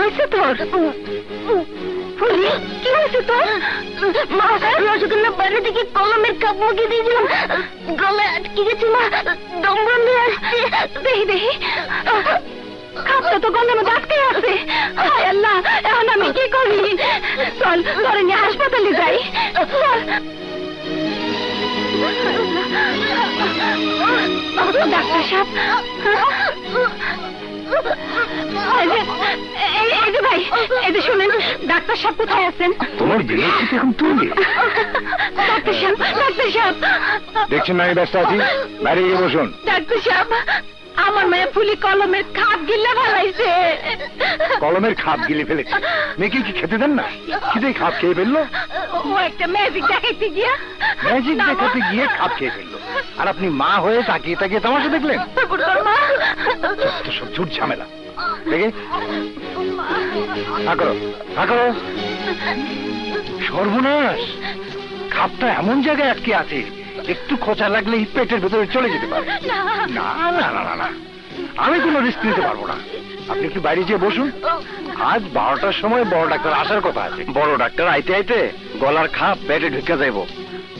হয়েছে তোর? ফুলি, কি হয়েছে তোর? মা, রসগোল্লা বাইরে থেকে কলমের কাপ মুখে দিয়েছিলাম, গলায় আটকে গেছে মা, দম বন্ধ আসছে। দেখি দেখি, খাপটা তো গলার মধ্যে আটকে আছে। হায় আল্লাহ, এখন আমি কি করি? চল, তোরে নিয়ে হাসপাতালে যাই। ডাক্তার সাহেব, এই যে ভাই, এই যে শুনেন, ডাক্তার সাহেব কোথায় আছেন? তোমার এখন তুমি ডাক্তার সাহেব, ডাক্তার সাহেব দেখছেন না আমি ব্যস্ত আছি, বাইরে গিয়ে বসুন। ডাক্তার সাহেব, আমার মেয়ে ফুলি কলমের খাপ গিলে ফেলাইছে। কলমের খাপ গিলে ফেলেছে? মেয়েকে কি খেতে দেন না? খিদে খাপ খেয়ে ফেললো? ও একটা ম্যাজিক দেখাইতে গিয়া, ম্যাজিক দেখাতে গিয়ে খাপ খেয়ে ফেললো, আর আপনি মা হয়ে তাকিয়ে তাকিয়ে তামাশা দেখলেন? তো সব ঝুট ঝামেলা। দেখে সর্বনাশ, খাপটা এমন জায়গায় আটকে আছে, একটু খোঁচা লাগলে পেটের ভেতরে চলে যেতে পারে। না না না না না, আমি কোনো রিস্ক নিতে পারবো না। আপনি একটু বাইরে যেয়ে বসুন, আজ 12টার সময় বড় ডাক্তার আসার কথা আছে। বড় ডাক্তার আইতে আইতে গলার খাপ পেটে ঢুকে যাইব,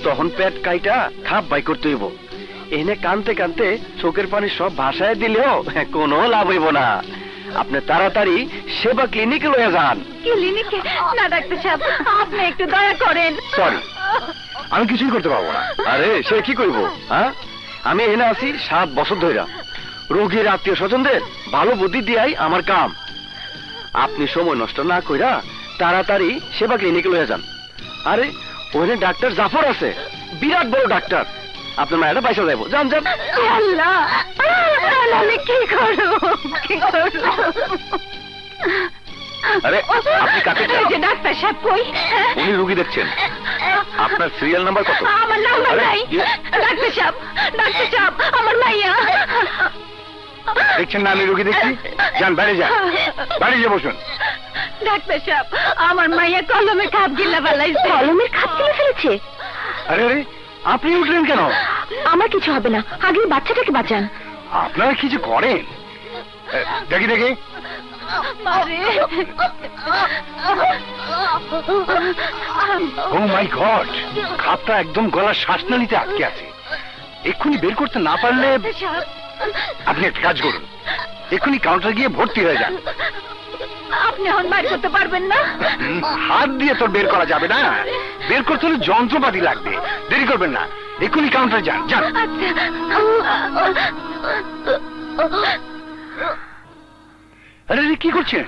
তখন পেট কাইটা খাপ বাই করতে হইব। এনে কানতে কানতে চোখের পানি সব ভাসায় দিলেও কোনো লাভ হইব না। আপনি তাড়াতাড়ি সেবা ক্লিনিকে লয়ে যান। ক্লিনিকে? না ডাক্তার সাহেব, আপনি একটু দয়া করেন। সরি, আমি কিছুই করতে পারবো না। আরে সে কি করব? হ্যাঁ, আমি এখানে আছি 7 বছর ধরে, রোগীর আত্মীয় স্বজনদের ভালো বুদ্ধি দিয়াই আমার কাম। আপনি সময় নষ্ট না কইরা তাড়াতাড়ি সেবা ক্লিনিকে লয়ে যান। আরে ওখানে ডাক্তার জাফর আছে, বিরাট বড় ডাক্তার, আপনার মায়েরা পয়সা যাইব। যান যান। আল্লাহ, আমি কি করব, কি করব? আরে আপনি কাকে চান? ডাক্তার সাহেব কই? উনি রোগী দেখছেন। আপনার সিরিয়াল নাম্বার কত? আমার নাম্বার নাই। ডাক্তার সাহেব, ডাক্তার সাহেব, আমার মাইয়া। দেখছেন না আমি রোগী দেখছি? যান বাইরে যান, বাইরে গিয়ে বসুন। ডাক্তার সাহেব, আমার মাইয়া কলমের খাপ গিলা ফেলাইছে। কলমের খাপ গিলা ফেলেছে? আরে আরে, আপনি উঠলেন কেন? আমার কিছু হবে না, আগে বাচ্চাটাকে বাঁচান। আপনারা কিছু করেন? দেখি দেখি। ও মাই গড, খাপটা একদম গলার শ্বাসনালীতে আটকে আছে। এক্ষুনি বের করতে না পারলে আপনি একটা কাজ করুন, এক্ষুনি কাউন্টারে গিয়ে ভর্তি হয়ে যান। আপনি এখন বাইর করতে পারবেন না? হাত দিয়ে তো বের করা যাবে না, বের করতে হলে যন্ত্রপাতি লাগবে। দেরি করবেন না, এক্ষুনি কাউন্টারে যান। যান। আরে কি করছেন?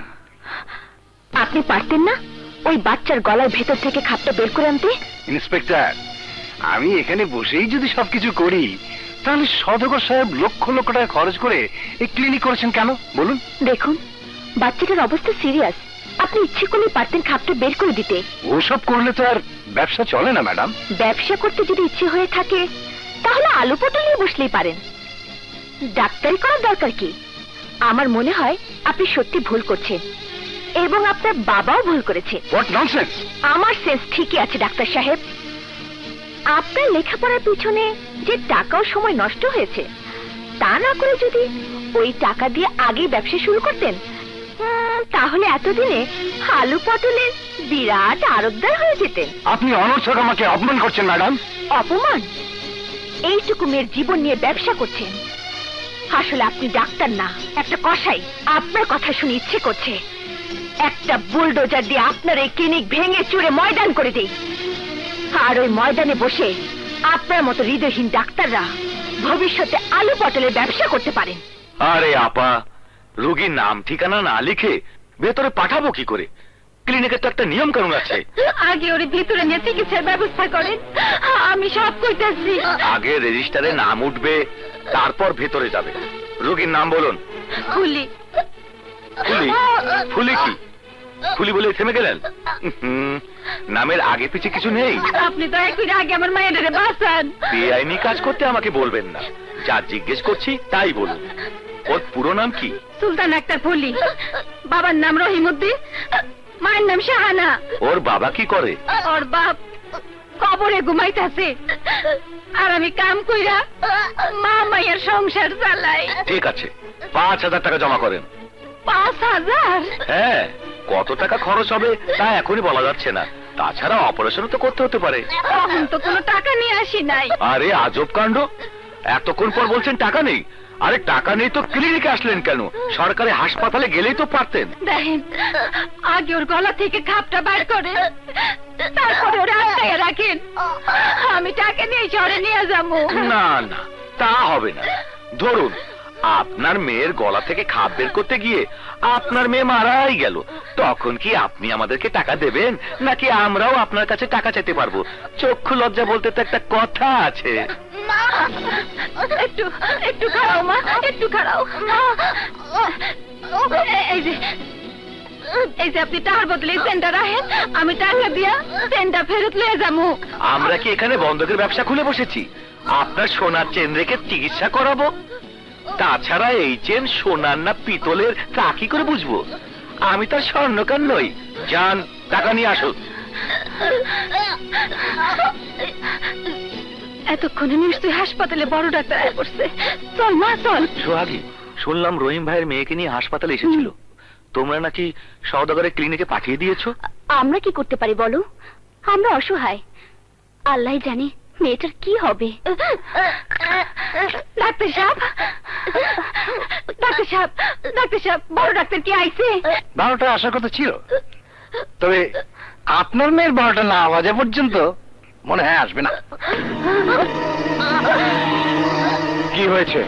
আপনি পারতেন না ওই বাচ্চার গলার ভেতর থেকে খাপটা বের করে আনতে? ইন্সপেক্টর, আমি এখানে বসেই যদি সবকিছু করি, তাহলে সদগর সাহেব লক্ষ লক্ষ টাকা খরচ করে এই ক্লিনিক করেছেন কেন বলুন? দেখুন, বাচ্চাটার অবস্থা সিরিয়াস, আপনি ইচ্ছে করলে পারতেন খাপটা বের করে দিতে। ওসব করলে তো আর ব্যবসা চলে না ম্যাডাম। ব্যবসা করতে যদি ইচ্ছে হয়ে থাকে তাহলে আলু পটল নিয়ে বসলেই পারেন, ডাক্তারি করার দরকার কি? আমার মনে হয় আপনি সত্যি ভুল করছেন, এবং আপনার বাবাও ভুল করেছে। What nonsense! আমার সেন্স ঠিকই আছে ডাক্তার সাহেব। আপনার লেখাপড়ার পিছনে যে টাকা ও সময় নষ্ট হয়েছে, তা না করে যদি ওই টাকা দিয়ে আগে ব্যবসা শুরু করতেন, তাহলে এতদিনে আলু পটলের বিরাট আড়তদার হয়ে যেতেন। আপনি অনর্থক আমাকে অপমান করছেন ম্যাডাম। অপমান? এইটুকু মেয়ের জীবন নিয়ে ব্যবসা করছেন? আসলে আপনি ডাক্তার না, একটা কসাই। আপনার কথা শুনে ইচ্ছে করছে একটা বুলডোজার দিয়ে আপনার এই ক্লিনিক ভেঙে চুরে ময়দান করে দেই, আর ওই ময়দানে বসে আপনার মতো হৃদয়হীন ডাক্তাররা ভবিষ্যতে আলু পটলের ব্যবসা করতে পারেন। আরে আপা, রোগীর নাম ঠিকানা না লিখে ভেতরে পাঠাবো কি করে? ক্লিনিকের তো একটা নিয়ম কানুন আছে। আগে ওর ভিতরে নিয়ে চিকিৎসার ব্যবস্থা করেন, আমি সব কইতাছি। আগে রেজিস্টারে নাম উঠবে, তারপর ভেতরে যাবে। রোগীর নাম বলুন। ফুলি। ফুলি? ফুলি কি? ফুলি বলে থেমে গেলেন? নামের আগে পিছে কিছু নেই। আপনি দয়া করে আগে আমার মায়ের বাঁচান। বেআইনি কাজ করতে আমাকে বলবেন না, যা জিজ্ঞেস করছি তাই বলুন। ওর পুরো নাম কি? সুলতান আক্তার ফুলি। বাবার নাম রহিমউদ্দিন, মায়ের নাম শাহানা। ওর বাবা কি করে? ওর বাপ কবরে ঘুমাইতেছে, আর আমি কাম কইরা মা মায়ের সংসার চালাই। ঠিক আছে, 5,000 টাকা জমা করেন। 5,000? হ্যাঁ, কত টাকা খরচ হবে তা এখনই বলা যাচ্ছে না। তাছাড়া অপারেশনও তো করতে হতে পারে। তখন তো কোনো টাকা নিয়ে আসি নাই। আরে আজব কাণ্ড, এতক্ষণ পর বলছেন টাকা নেই। আরে টাকা নেই তো ক্লিনিকে আসলেন কেন? সরকারি হাসপাতালে গেলেই তো পারতেন। দেখেন, আগে ওর গলা থেকে খাপটা বার করে তারপরে ওরা আটকাইয়া রাখেন। আমি টাকা নিয়ে শহরে নিয়ে যাবো। না না, তা হবে না। ধরুন আপনার মেয়ের গলা থেকে খাপ বের করতে গিয়ে আপনার মেয়ে মারাই গেল, তখন কি আপনি আমাদেরকে টাকা দেবেন, নাকি আমরাও আপনার কাছে টাকা চাইতে পারবো? চক্ষু লজ্জা বলতে তো একটা কথা আছে। একটু একটু খাড়াও মা, একটু খাড়াও। এই যে আপনি টাকার বদলে সেন্টার রাখেন, আমি টাকা দিয়া সেন্টার ফেরত লয়ে যাবো। আমরা কি এখানে বন্ধকের ব্যবসা খুলে বসেছি আপনার সোনার চেন রেখে চিকিৎসা করাবো? তাছাড়া এই চেন সোনার না পিতলের তা কি করে বুঝবো? আমি তার স্বর্ণকার নই। যান, টাকা নিয়ে আসুন। এতক্ষণে নিশ্চয়ই হাসপাতালে বড় ডাক্তার আয়া পড়ছে। চল মা চল। সোহাগী, শুনলাম রহিম ভাইয়ের মেয়েকে নিয়ে হাসপাতালে এসেছিল। তোমরা নাকি সওদাগরের ক্লিনিকে পাঠিয়ে দিয়েছো? আমরা কি করতে পারি বলো? আমরা অসহায়, আল্লাহ জানে মেয়েটার কি হবে। ডাক্তার সাহেব, ডাক্তার সাহেব, ডাক্তার সাহেব, বড় ডাক্তার কি আইছে? 12টা আসার কথা ছিল, তবে আপনার মেয়ের 12টা না বাজা পর্যন্ত মনে হয় আসবে না। কি হয়েছে?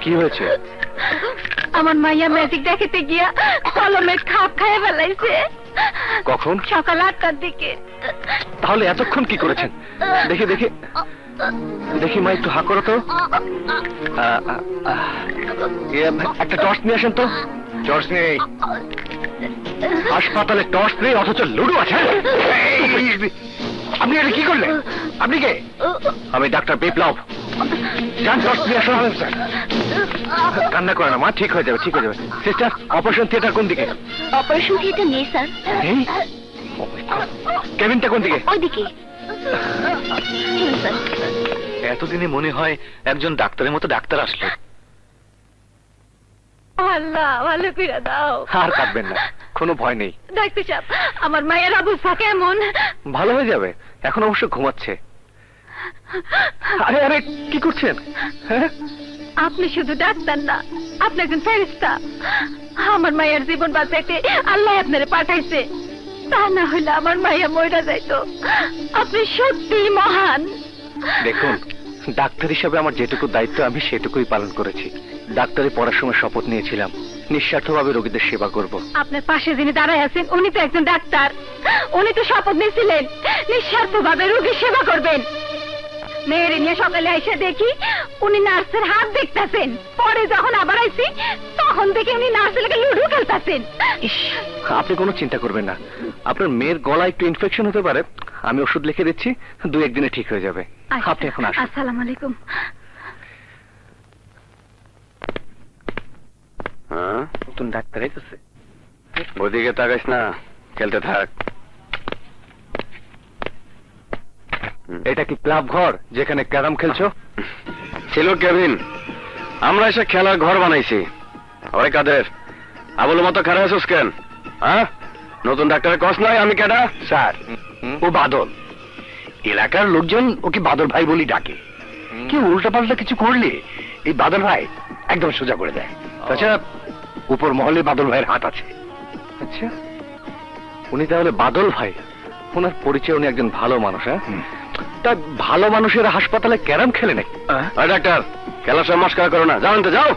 কি হয়েছে? আমার মাইয়া ম্যাজিক দেখাতে গিয়া কলমের খাপ খাইয়ে ফেলাইছে। কখন? সকাল 8টার দিকে। তাহলে এতক্ষণ কি করেছেন? দেখি দেখি দেখি মা, একটু হা করো তো। একটা টর্চ নিয়ে আসেন তো। টর্চ নেই হাসপাতালে, টর্চ নেই, অথচ লুডো আছে। আপনি এটা কি করলেন? আপনি কে? আমি ডাক্তার বিপ্লব। যান টর্চ নিয়ে আসুন। কান্না করে না মা, ঠিক হয়ে যাবে, ঠিক হয়ে যাবে। সিস্টার, অপারেশন থিয়েটার কোন দিকে? অপারেশন থিয়েটার নেই স্যার। কেবিনটা কোন দিকে? ওইদিকে। এতদিনে মনে হয় একজন ডাক্তারের মতো ডাক্তার আসলো। আল্লাহ ভালো করে দাও। আর কাঁদবেন না, কোনো ভয় নেই। ডাক্তার সাহেব, আমার মায়ের অবস্থা কেমন? ভালো হয়ে যাবে, এখন অবশ্য ঘুমাচ্ছে। আরে আরে কি করছেন? হ্যাঁ, আপনি শুধু ডাক্তার না, আপনি একজন ফেরেশতা। আমার মায়ের জীবন বাঁচাইতে আল্লাহ আপনারে পাঠাইছে, তা না হইলে আমার মাইয়া মইরা যাইতো। আপনি সত্যি মহান। দেখুন, ডাক্তার হিসাবে আমার যেটুকু দায়িত্ব আমি সেটুকুই পালন করেছি। ডাক্তারি পড়ার সময় শপথ নিয়েছিলাম নিঃস্বার্থভাবে রোগীদের সেবা করব। আপনার পাশে যিনি দাঁড়ায় আছেন উনি তো একজন ডাক্তার। উনি তো শপথ নিয়েছিলেন নিঃস্বার্থভাবে রোগীর সেবা করবেন। মেয়ের নিয়ে সকালে এসে দেখি উনি নার্সের হাত দেখতেছেন। পরে যখন আবার আইছি তখন দেখি উনি নার্সের লগে লুডো খেলতেছেন। আপনি কোনো চিন্তা করবেন না, আপনার মেয়ের গলায় একটু ইনফেকশন হতে পারে, আমি ওষুধ লিখে দিচ্ছি, 2-1 দিনে ঠিক হয়ে যাবে। আপনি এখন আসুন। আসসালামু আলাইকুম। হ্যাঁ, নতুন ডাক্তার এসেছে। ওদিকে তাকাইস না, খেলতে থাক। এটা কি ক্লাব ঘর যেখানে ক্যারাম খেলছো? ছিল কেবিন, আমরা এসে খেলার ঘর বানাইছি। ওই কাদের আবুল মতো খারাপ আছিস কেন? হ্যাঁ, নতুন ডাক্তারের কস নাই আমি কেডা? স্যার, ও বাদল। এলাকার লোকজন ওকে বাদল ভাই বলি ডাকে। কেউ উল্টাপাল্টা কিছু করলে এই বাদল ভাই একদম সোজা করে দেয়। তাছাড়া উপর মহলে বাদল ভাইয়ের হাত আছে। আচ্ছা, উনি তাহলে বাদল ভাই? ওনার পরিচয় উনি একজন ভালো মানুষ। হ্যাঁ, তা ভালো মানুষের হাসপাতালে ক্যারাম খেলে নাকি? ডাক্তার, খেলার সময় মস্কার করো না, যাও তো যাও।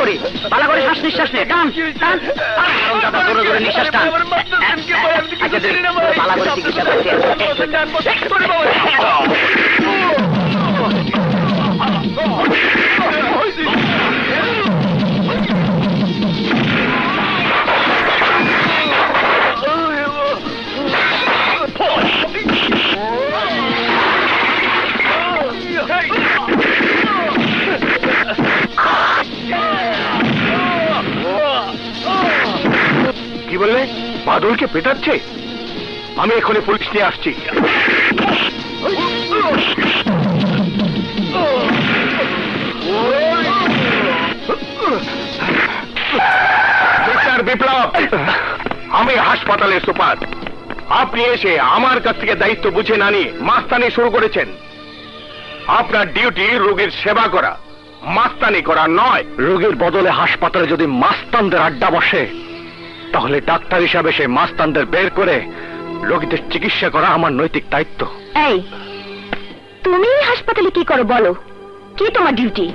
করি, ভালো করে শ্বাস নিঃশ্বাস নে, টান টান। দাদা জোরে জোরে নিঃশ্বাস টান। আচ্ছা দে, ভালো করে চিকিৎসা করছি। কি বললে? বাদলকে পেটাচ্ছে? আমি এখনই পুলিশ নিয়ে আসছি। মিস্টার বিপ্লব, আমি হাসপাতালের সুপার। আপনি এসে আমার কাছ থেকে দায়িত্ব বুঝে না নিয়ে মাস্তানি শুরু করেছেন। আপনার ডিউটি রোগীর সেবা করা, মাস্তানি করা নয়। রোগীর বদলে হাসপাতালে যদি মাস্তানদের আড্ডা বসে, তাহলে ডাক্তার হিসাবে সেই মাস্তানদের বের করে রোগীদের চিকিৎসা করা আমার নৈতিক দায়িত্ব। এই, তুমি হাসপাতালে কি করো বলো? কি তোমার ডিউটি?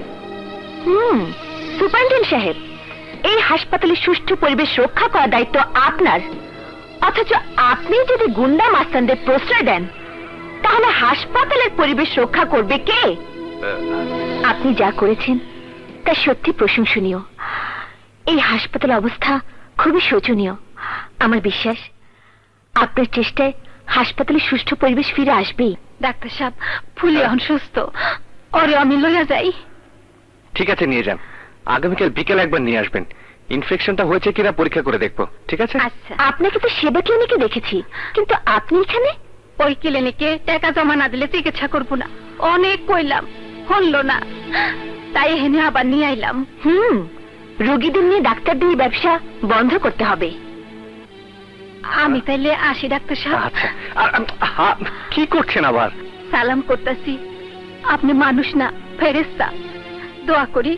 সুপারিনটেন্ডেন্ট সাহেব, এই হাসপাতালে সুষ্ঠু পরিবেশ রক্ষা করার দায়িত্ব আপনার। অথচ আপনি যদি গুন্ডা মাস্তানদের প্রশ্রয় দেন, তাহলে হাসপাতালের পরিবেশ রক্ষা করবে কে? আপনি যা করেছেন তা সত্যি প্রশংসনীয়। এই হাসপাতালের অবস্থা খুবই শোচনীয়। আমার বিশ্বাস আপনার চেষ্টায় হাসপাতালে সুষ্ঠু পরিবেশ ফিরে আসবেই। ডাক্তার সাহেব, ফুলি এখন সুস্থ, ওরে আমি লইয়া যাই। ঠিক আছে, নিয়ে যান। আগামীকাল বিকেল একবার নিয়ে আসবেন। ইনফেকশনটা হয়েছে কিনা পরীক্ষা করে দেখবো, ঠিক আছে? আচ্ছা। আপনাকে তো সেবা ক্লিনিকে দেখেছি, কিন্তু আপনি এখানে? ওই ক্লিনিকে টাকা জমা না দিলে চিকিৎসা করবো না অনেক কইলাম, হলো না, তাই এখানে আবার নিয়ে আইলাম। রোগীদের নিয়ে ডাক্তারদের ব্যবসা বন্ধ করতে হবে। আমি তাইলে আসি ডাক্তার সাহেব। আচ্ছা, কি করছেন আবার? সালাম করতেছি। আপনি মানুষ না, ফেরেশতা। দোয়া করি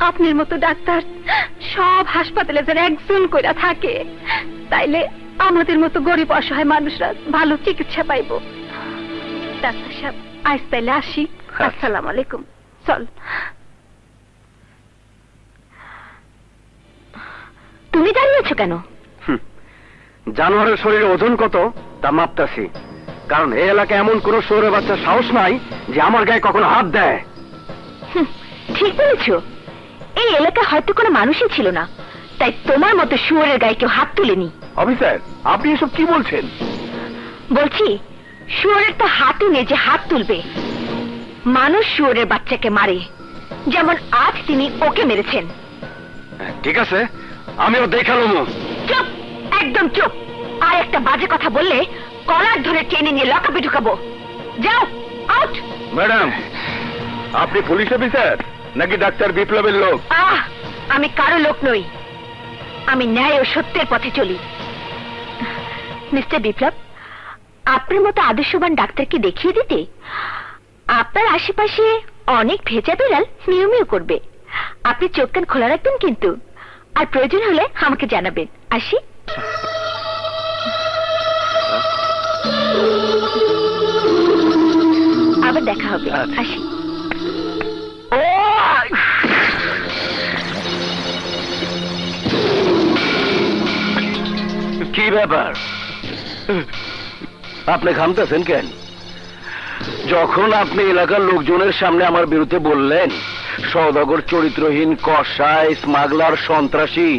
আপনার মতো ডাক্তার সব হাসপাতালে যেন একজন কইরা থাকে, তাইলে আমাদের মতো গরিব অসহায় মানুষরা ভালো চিকিৎসা পাইব। ডাক্তার সাহেব, আজ তাইলে আসি। আসসালামু আলাইকুম। চল। তুমি দাঁড়িয়েছো কেন? জানোয়ারের শরীরে ওজন কত তা মাপতাছি, কারণ এই এলাকায় এমন কোন শহরের বাচ্চার সাহস নাই যে আমার গায়ে কখনো হাত দেয়। ঠিক বলেছ। এই এলাকায় হয়তো কোনো মানুষই ছিল না, তাই তোমার মতো শুয়োরের গায়ে কেউ হাত তুলেনি। অফিসার, আপনি এসব কি বলছেন? বলছি, শুয়োরের তো হাতই নেই যে হাত তুলবে। মানুষ শুয়োরের বাচ্চাকে মারে, যেমন আজ তিনি ওকে মেরেছেন। ঠিক আছে, আমিও দেখালাম। চুপ, একদম চুপ। আর একটা বাজে কথা বললে কলার ধরে টেনে নিয়ে লকআপে ঢুকাবো। যাও, আউট। ম্যাডাম, আপনি পুলিশ অফিসার নাকি ডাক্তার বিপ্লবের লোক? আমি কারো লোক নই, আমি ন্যায় ও সত্যের পথে চলি। মিস্টার বিপ্লব, আপনার মতো আদর্শবান ডাক্তারকে দেখিয়ে দিতে আপনার আশেপাশে অনেক ভেজা বিড়াল মিউ মিউ করবে। আপনি চোখ কান খোলা রাখবেন কিন্তু, আর প্রয়োজন হলে আমাকে জানাবেন। আসি। আবার দেখা হবে। আসি। কি ব্যাপার? আপনি ঘামতেছেন কেন? যখন আপনি এলাকার লোকজনের সামনে আমার বিরুদ্ধে বললেন সওদাগর চরিত্রহীন, কসাই, স্মাগলার, সন্ত্রাসী,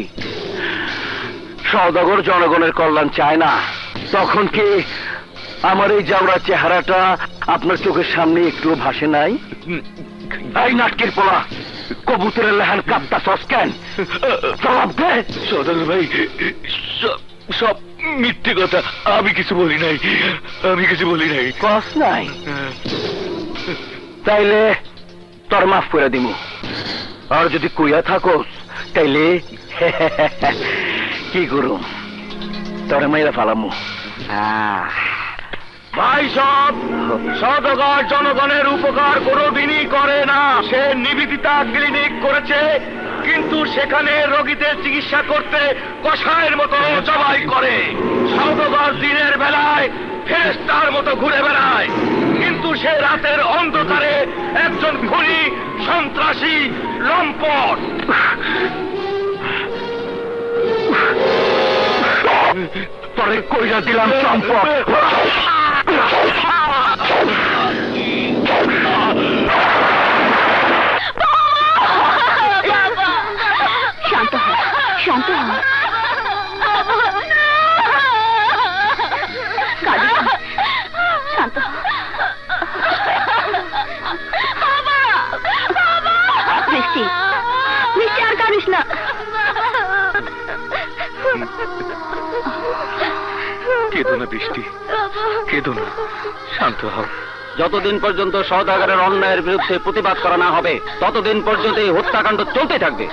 সওদাগর জনগণের কল্যাণ চায় না, তখন কি আমার এই জাউরা চেহারাটা আপনার চোখের সামনে একটু ভাসে নাই? এই নাটকের পোলা, কবুতরের লেহান কাপ্তা সস্ক্যান, জবাব দে। সদাগর ভাই, সব মিথ্যে কথা, আমি কিছু বলি নাই, আমি কিছু বলি নাই। কস নাই? তাইলে তোর মাফ করে দিমু, আর যদি কুইয়া থাকোস তাইলে কি করুম, তোরে মাইরা ফালামু। ভাই সব সওদাগর জনগণের উপকার কোনোদিনই করে না। সে নিবেদিতা ক্লিনিক করেছে, কিন্তু সেখানে রোগীদের চিকিৎসা করতে কসাইয়ের মতো জবাই করে। সওদাগর দিনের বেলায় ফেরেশতার মতো ঘুরে বেড়ায়, কিন্তু সে রাতের অন্ধকারে একজন খুনি সন্ত্রাসী লম্পট। তোরে কইরা দিলাম চম্পট। শান্ত হ, শান্ত হ। কাঁদিস না, শান্ত হ। বৃষ্টি, বৃষ্টি আর কাঁদিস না। কেঁদো না বৃষ্টি, কেঁদো না, শান্ত হও। যতদিন পর্যন্ত সওদাগরের অন্যায়ের বিরুদ্ধে প্রতিবাদ করা না হবে ততদিন পর্যন্ত এই হত্যাকাণ্ড চলতে থাকবে।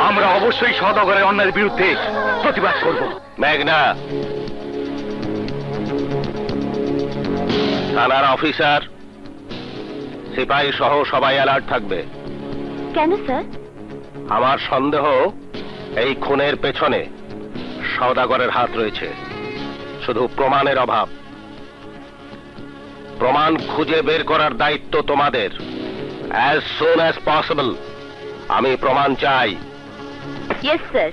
আমরা অবশ্যই সওদাগরের অন্যায়ের বিরুদ্ধে প্রতিবাদ করব। মেঘনা, থানার অফিসার, সিপাহী সহ সবাই অ্যালার্ট থাকবে। কেন স্যার? আমার সন্দেহ এই খুনের পেছনে সওদাগরের হাত রয়েছে। শুধু প্রমাণের অভাব। প্রমাণ খুঁজে বের করার দায়িত্ব তোমাদের। অ্যাজ সুন অ্যাজ পসিবল আমি প্রমাণ চাই। Yes sir.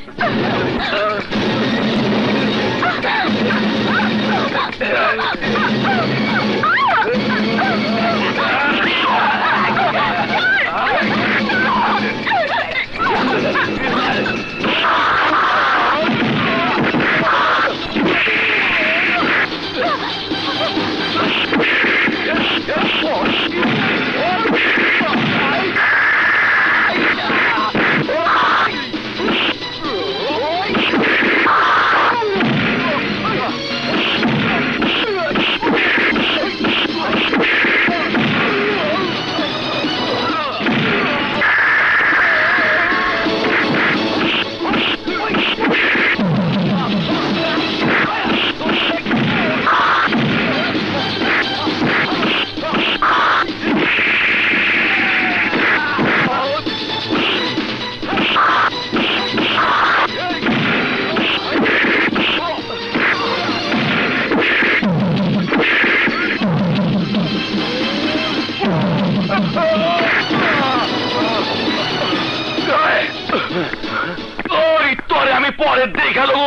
ওই তোরে আমি পরে দেখালো।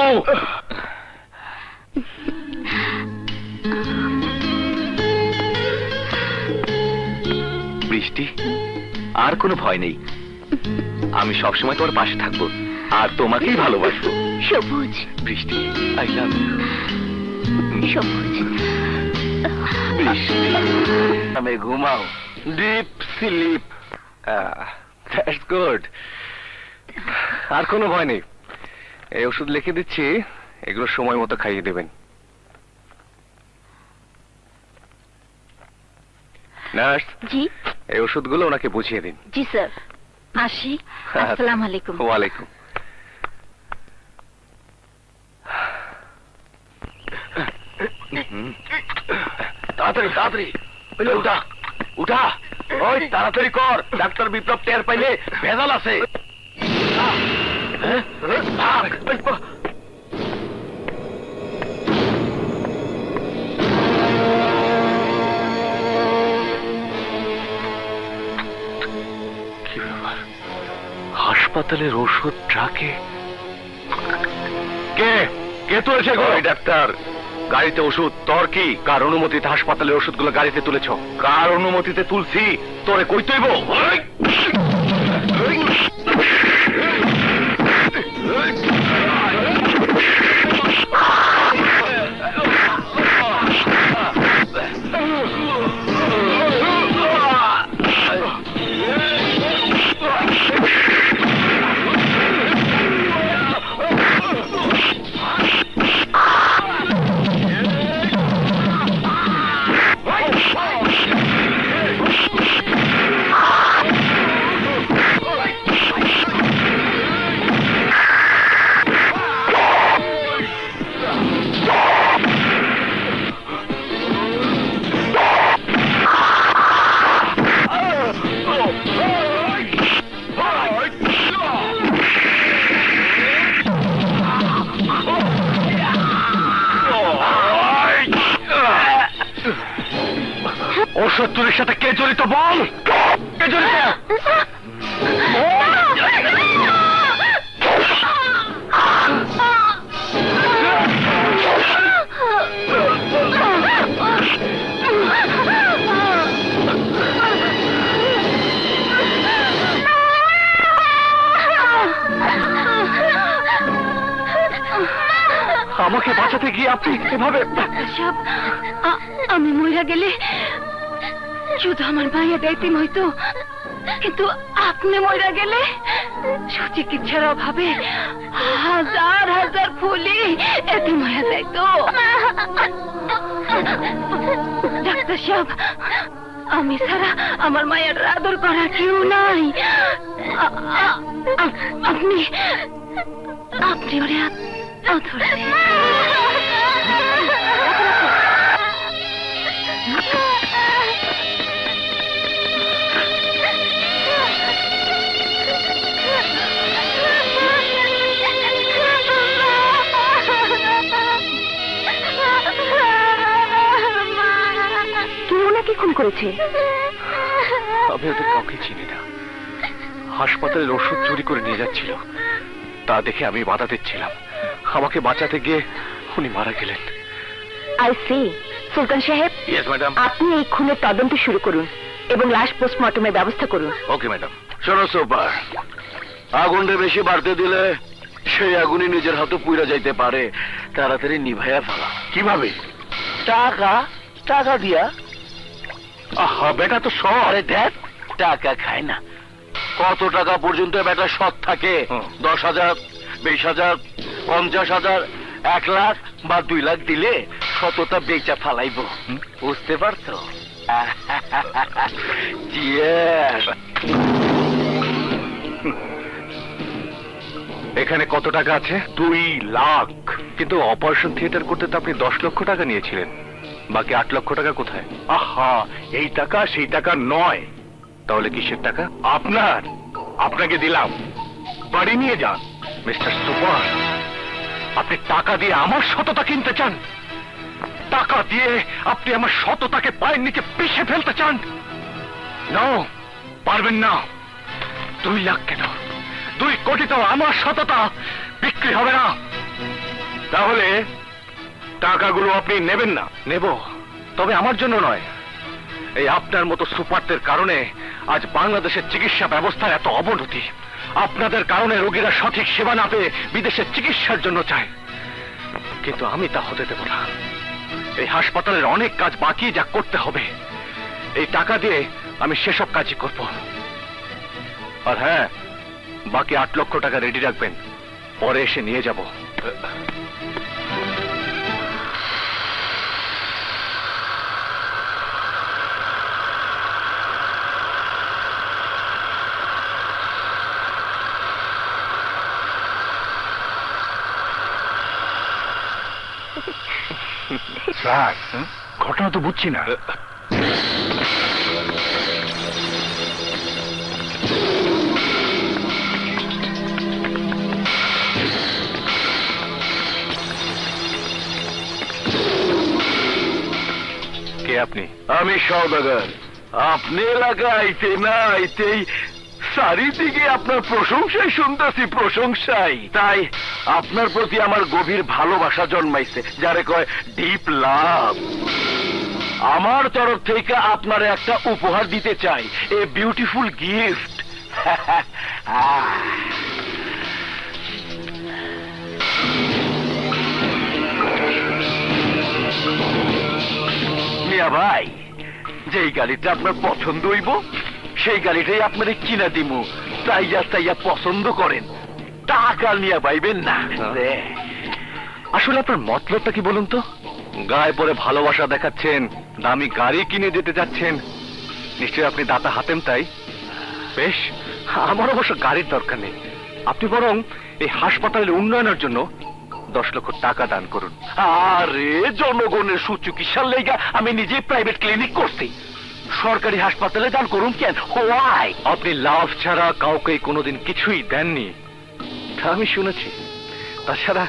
বৃষ্টি, আর কোনো ভয় নেই। আমি সবসময় তোমার পাশে থাকবো আর তোমাকেই ভালোবাসবো। সবুজ, বৃষ্টি, আই লাভ ইউ। সবুজ। বৃষ্টি, আমি ঘুমাও। Deep sleep. That's good. আর কোনো ভয় নেই। এই ওষুধ লিখে দিচ্ছি, এগুলো সময় মতো খাইয়ে দেবেন। নার্স, জি। এই ওষুধগুলো ওনাকে বুঝিয়ে দিন। জি স্যার। আসি। আসসালামু আলাইকুম। ওয়ালাইকুম। তাড়াতাড়ি তাড়াতাড়ি উঠা উঠা। ওই তাড়াতাড়ি কর, ডাক্তার বিপ্লব টের পাইলে ভেজাল আছে। কি ব্যাপার? হাসপাতালের ওষুধ ট্রাকে? কে কে তুলেছে? ওই ডাক্তার, গাড়িতে ওষুধ। তোর কি? কার অনুমতিতে হাসপাতালের ওষুধগুলো গাড়িতে তুলেছ? কার অনুমতিতে তুলছি তোরে কইতেইব? ওষুধ চুরির সাথে কে জড়িত বল, কে জড়িত? আমাকে বাঁচাতে গিয়ে আপনি এভাবে? আমি মরে গেলে শুধু আমার মায়ের দায়িত্ব হইতো, কিন্তু আপনি মরে গেলে সুচিকিৎসার অভাবে হাজার হাজার ফুলি এতে মরে যাইতো। ডাক্তার সাহেব, আমি ছাড়া আমার মায়ের আদর করার কেউ নাই। আপনি আপনি ওরে আদর দেন। কি খুন করেছে? আমি ওদের কাউকে চিনি না। হাসপাতালের ওষুধ চুরি করে নিয়ে যাচ্ছিল, তা দেখে আমি বাধা দিচ্ছিলাম। আমাকে বাঁচাতে গিয়ে উনি মারা গেলেন। I C. সুলতান সাহেব, ইয়েস ম্যাডাম। আপনি এই খুনের তদন্ত শুরু করুন এবং লাশ পোস্টমর্টমের ব্যবস্থা করুন। Okay madam. শোনো সুপার, আগুনটা বেশি বাড়তে দিলে সেই আগুনই নিজের হাতে পুইরা যাইতে পারে। তাড়াতাড়ি নিভাইয়া ফেলা। কিভাবে? টাকা, টাকা দিয়া। আহা, বেটা তো সব। আরে দেখ, টাকা খায় না। কত টাকা পর্যন্ত বেটা সৎ থাকে? 10,000, 20,000, 50,000, 1 লাখ বা 2 লাখ দিলে সততা বেচা ফালাইব। বুঝতে পারছো? এখানে কত টাকা আছে? 2 লাখ। কিন্তু অপারেশন থিয়েটার করতে তো আপনি 10 লক্ষ টাকা নিয়েছিলেন। বাকি 8 লক্ষ টাকা কোথায়? আহা, এই টাকা সেই টাকা নয়। তাহলে কিসের টাকা? আপনাকে দিলাম, বাড়ি নিয়ে যান। মিস্টার সুপার, আপনি টাকা দিয়ে আমার সততা কিনতে চান? টাকা দিয়ে আপনি আমার সততাকে পায়ের নিচে পিষে ফেলতে চান? নো, পারবেন না। 2 লাখ কেন, 2 কোটি তো আমার সততা বিক্রি হবে না। তাহলে টাকাগুলো আপনি নেবেন না? নেব, তবে আমার জন্য নয়। এই আপনার মতো সুপারদের কারণে আজ বাংলাদেশের চিকিৎসা ব্যবস্থার এত অবনতি। আপনাদের কারণে রোগীরা সঠিক সেবা না পেয়ে বিদেশে চিকিৎসার জন্য চায়, কিন্তু আমি তা হতে দেব না। এই হাসপাতালের অনেক কাজ বাকি, যা করতে হবে। এই টাকা দিয়ে আমি সেসব কাজই করব। আর হ্যাঁ, বাকি 8 লক্ষ টাকা রেডি রাখবেন, পরে এসে নিয়ে যাব। স্যার, ঘটনা তো বুঝছি না। কে আপনি? আমি সওদাগর। আপনি এলাকা আইতে না আইতেই চারিদিকে আপনার প্রশংসাই শুনতেছি, প্রশংসাই। তাই আপনার প্রতি আমার গভীর ভালোবাসা জন্মাইছে, যারে কয় ডিপ লাভ। আমার তরফ থেকে আপনার একটা উপহার দিতে চাই, এ বিউটিফুল গিফট। মিয়া ভাই, যেই গাড়িটা আপনার পছন্দ হইব সেই গাড়িটাই আপনার কিনা দিমু। তাইয়া পছন্দ করেন, টাকা নিয়ে পাইবেন না। আসলে আপনার মতলবটা কি বলুন তো? গায়ে পরে ভালোবাসা দেখাচ্ছেন, দামি গাড়ি কিনে দিতে যাচ্ছেন। নিশ্চয়ই আপনি দাতা হাতেম, তাই? বেশ, আমার অবশ্য গাড়ির দরকার নেই। আপনি বরং এই হাসপাতালের উন্নয়নের জন্য 10 লক্ষ টাকা দান করুন। আরে, জনগণের সুচিকিৎসার লেগা আমি নিজে প্রাইভেট ক্লিনিক করছি, সরকারি হাসপাতালে দান করুন কেন? হোয়াই? আপনি লাভ ছাড়া কাউকে কোনোদিন কিছুই দেননি, তা আমি শুনেছি। তাছাড়া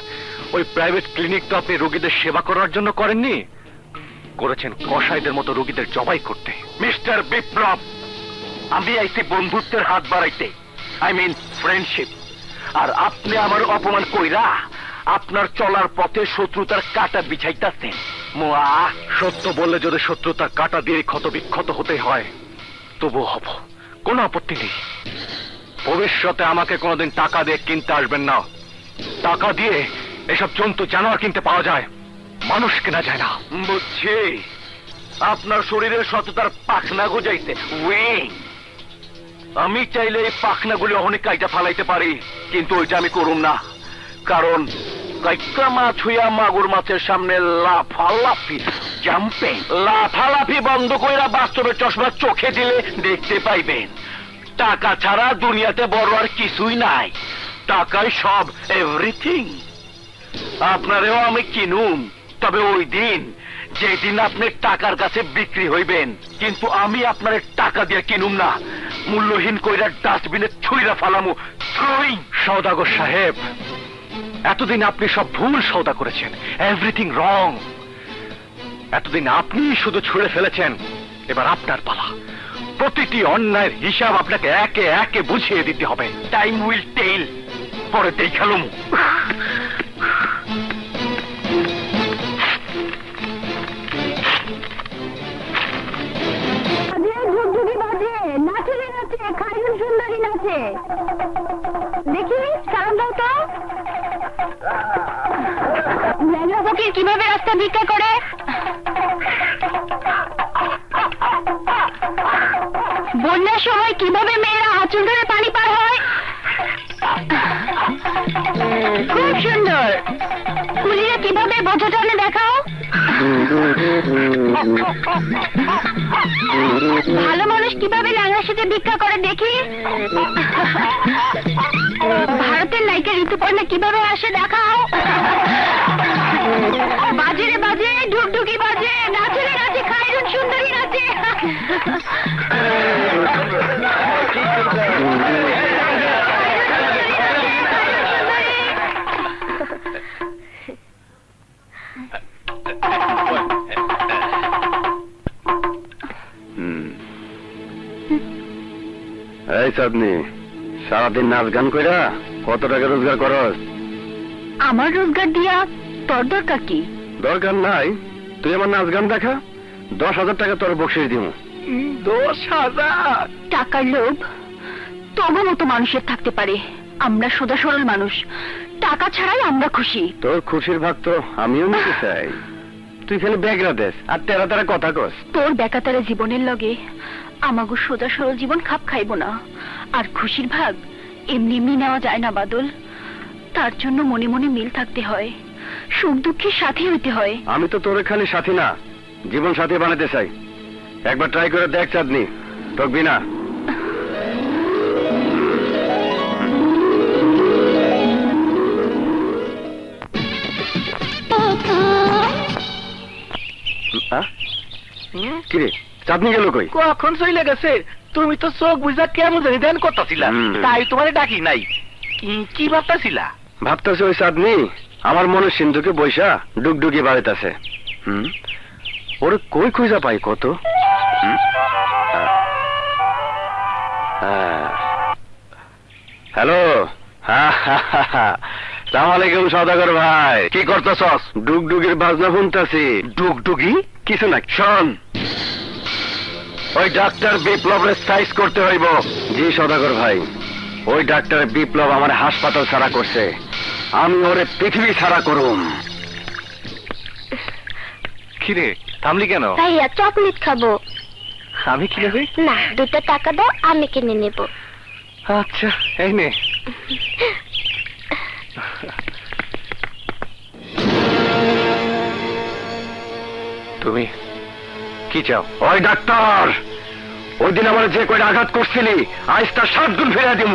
ওই প্রাইভেট ক্লিনিক তো আপনি রোগীদের সেবা করার জন্য করেননি, করেছেন কসাইদের মতো রোগীদের জবাই করতে। মিস্টার বিপ্লব, আমি আইছি বন্ধুত্বের হাত বাড়াইতে, আই মিন ফ্রেন্ডশিপ। আর আপনি আমার অপমান কইরা আপনার চলার পথে শত্রুতার কাঁটা বিছাইতাছেন। মোয়া, সত্য বললে যদি শত্রুতার কাঁটা দিয়ে ক্ষত বিক্ষত হতে হয় তবু হব, কোনো আপত্তি নেই। ভবিষ্যতে আমাকে কোনোদিন টাকা দিয়ে কিনতে আসবেন না। টাকা দিয়ে এসব জন্তু জানোয়ার কিনতে পাওয়া যায়, মানুষ কেনা যায় না। বুঝছি, আপনার শরীরের সততার পাখনা গজাইছে, উইং। আমি চাইলে এই পাখনাগুলি অনেক কাইটা ফালাইতে পারি, কিন্তু ওইটা আমি করুম না। কারণ কাইকা মাছ হইয়া মাগুর মাছের সামনে লাফালাফি, জাম্পিং, লাফালাফি বন্ধ কইরা বাস্তবের চশমা চোখে দিলে দেখতে পাইবেন টাকা ছাড়া দুনিয়াতে বড় আর কিছুই নাই। টাকাই সব, এভরিথিং। আপনারেও আমি কিনুম, তবে ওই দিন যেদিন আপনি টাকার কাছে বিক্রি হইবেন। কিন্তু আমি আপনার টাকা দিয়ে কিনুম না, মূল্যহীন কইরা ডাস্টবিনে ছুঁইরা ফালামু। থ্রোয়িং। সওদাগর সাহেব, এতদিন আপনি সব ভুল সওদা করেছেন, এভরিথিং রং। এতদিন আপনি শুধু ছুঁড়ে ফেলেছেন, এবার আপনার পালা। প্রতিটি অন্যায়ের হিসাব আপনাকে একে একে বুঝিয়ে দিতে হবে। টাইম উইল টেল, পরে দেখালুম। দেখি সালাম দাও তো। ল্যাংড়া ফকির কিভাবে রাস্তা ভিক্ষা করে? বন্যার সময় কিভাবে মেয়েরা আঁচল ধরে পানি পার হয়? খুব সুন্দর। কুলিরা কিভাবে বোঝা টানে দেখাও? ভালো মানুষ কিভাবে ল্যাংড়ার সাথে ভিক্ষা করে দেখি। ভারতের নায়িকা ঋতুপর্ণা কিভাবে আসে দেখাও। বাজে রে বাজে, ঢুকঢুকি বাজে, নাচে রে নাচে, খায়রুন সুন্দরী নাচে। এই চাঁদনি, সারাদিন নাচ গান কইরা কত টাকা রোজগার করস? আমার রোজগার দিয়া তোর দরকার কি? দরকার নাই, তুই আমার নাচ গান দেখা, 10,000 টাকা তোর বকশিস দিব। 10,000? টাকার লোভ তবু মতো মানুষের থাকতে পারে। আমরা সোজা সরল মানুষ, টাকা ছাড়াই আমরা খুশি। তোর খুশির ভাগ তো আমিও নিতে চাই। তুই খালি ব্যাগরা দেশ আর তেরা তেরা কথা কস। তোর বেকাতারা জীবনের লগে আমাগো সোজা সরল জীবন খাপ খাইব না। আর খুশির ভাগ এমনি এমনি নেওয়া যায় না বাদল। তার জন্য মনে মনে মিল থাকতে হয়, সুখ দুঃখের সাথী হইতে হয়। আমি তো তোরে খালি সাথী না, জীবন সাথী বানাতে চাই। একবার ট্রাই করে দেখ চাঁদনি, ঠকবি না। কিরে, চাঁদনি গেল কই? কখন চলে গেছে? তুমি তো চোখ বুঝা কেমন জানি ধ্যান করতেছিলা, তাই তোমারে ডাকি নাই। কি ভাবতেছিলা? ভাবতেছে ওই চাঁদনি আমার মনে সিন্ধুকে বৈশা ডুগডুগি বাড়িতেছে। ওরে কই খুঁজা পাই কত? হ্যালো, সালাম আলাইকুম সওদাগর ভাই। কি করতেছস? ডুগডুগির বাজনা শুনতাছি। ডুগডুগি? কিছু না, শোন, ওই ডাক্তার বিপ্লবের সাইজ করতে হইব। জি সওদাগর ভাই, ওই ডাক্তার বিপ্লব আমার হাসপাতাল ছাড়া করছে, আমি ওরে পৃথিবী ছাড়া করুম। কিরে, থামলি কেন? ভাইয়া চকলেট খাবো। আমি কিভাবে? না, 2 টাকা দাও, আমি কিনে নেব। আচ্ছা, এই নে। তুমি কি চাও? ওই ডাক্তার ওই দিন আমার যে কয়টা আঘাত করছিলি, আজ তার 7 গুণ ফিরে দিব।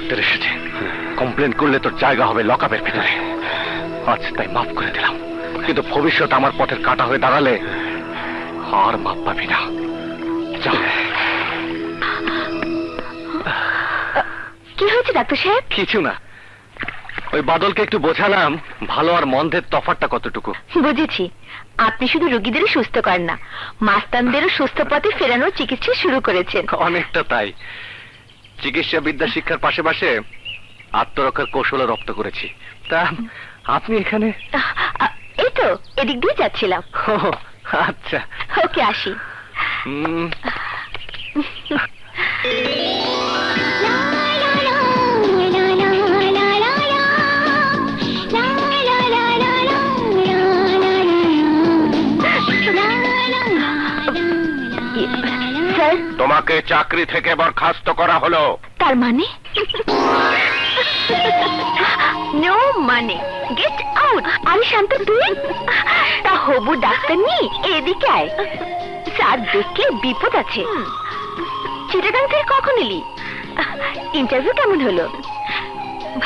ইন্সপেক্টর এসেছে, কমপ্লেন করলে তোর জায়গা হবে লকআপের ভিতরে। আজ তাই মাফ করে দিলাম, কিন্তু ভবিষ্যৎ আমার পথের কাটা হয়ে দাঁড়ালে আর মাপ পাবি না। যা। কি হয়েছে ডাক্তার সাহেব? কিছু না, ওই বাদলকে একটু বোঝালাম ভালো আর মন্দের তফাৎটা কতটুকু। বুঝেছি, আপনি শুধু রোগীদেরও সুস্থ করেন না, মাস্তানদেরও সুস্থ পথে ফেরানোর চিকিৎসা শুরু করেছেন। অনেকটা তাই। চিকিৎসা বিদ্যা শিক্ষার পাশে আত্মরক্ষার কৌশল রপ্ত করেছি। তা আপনি এখানে? এই তো এদিক দিয়ে যাচ্ছিলাম। ও, আচ্ছা। ওকে, আসি। স্যার, তোমাকে চাকরি থেকে বরখাস্ত করা হলো। তার মানে? নো মানে, গেট আউট। আরে শান্ত, তুই তা হবু ডাক্তার নি, এদিকে আয়। স্যার দেখলে বিপদ আছে। চিটাগাং থেকে কখন এলি? ইন্টারভিউ কেমন হলো?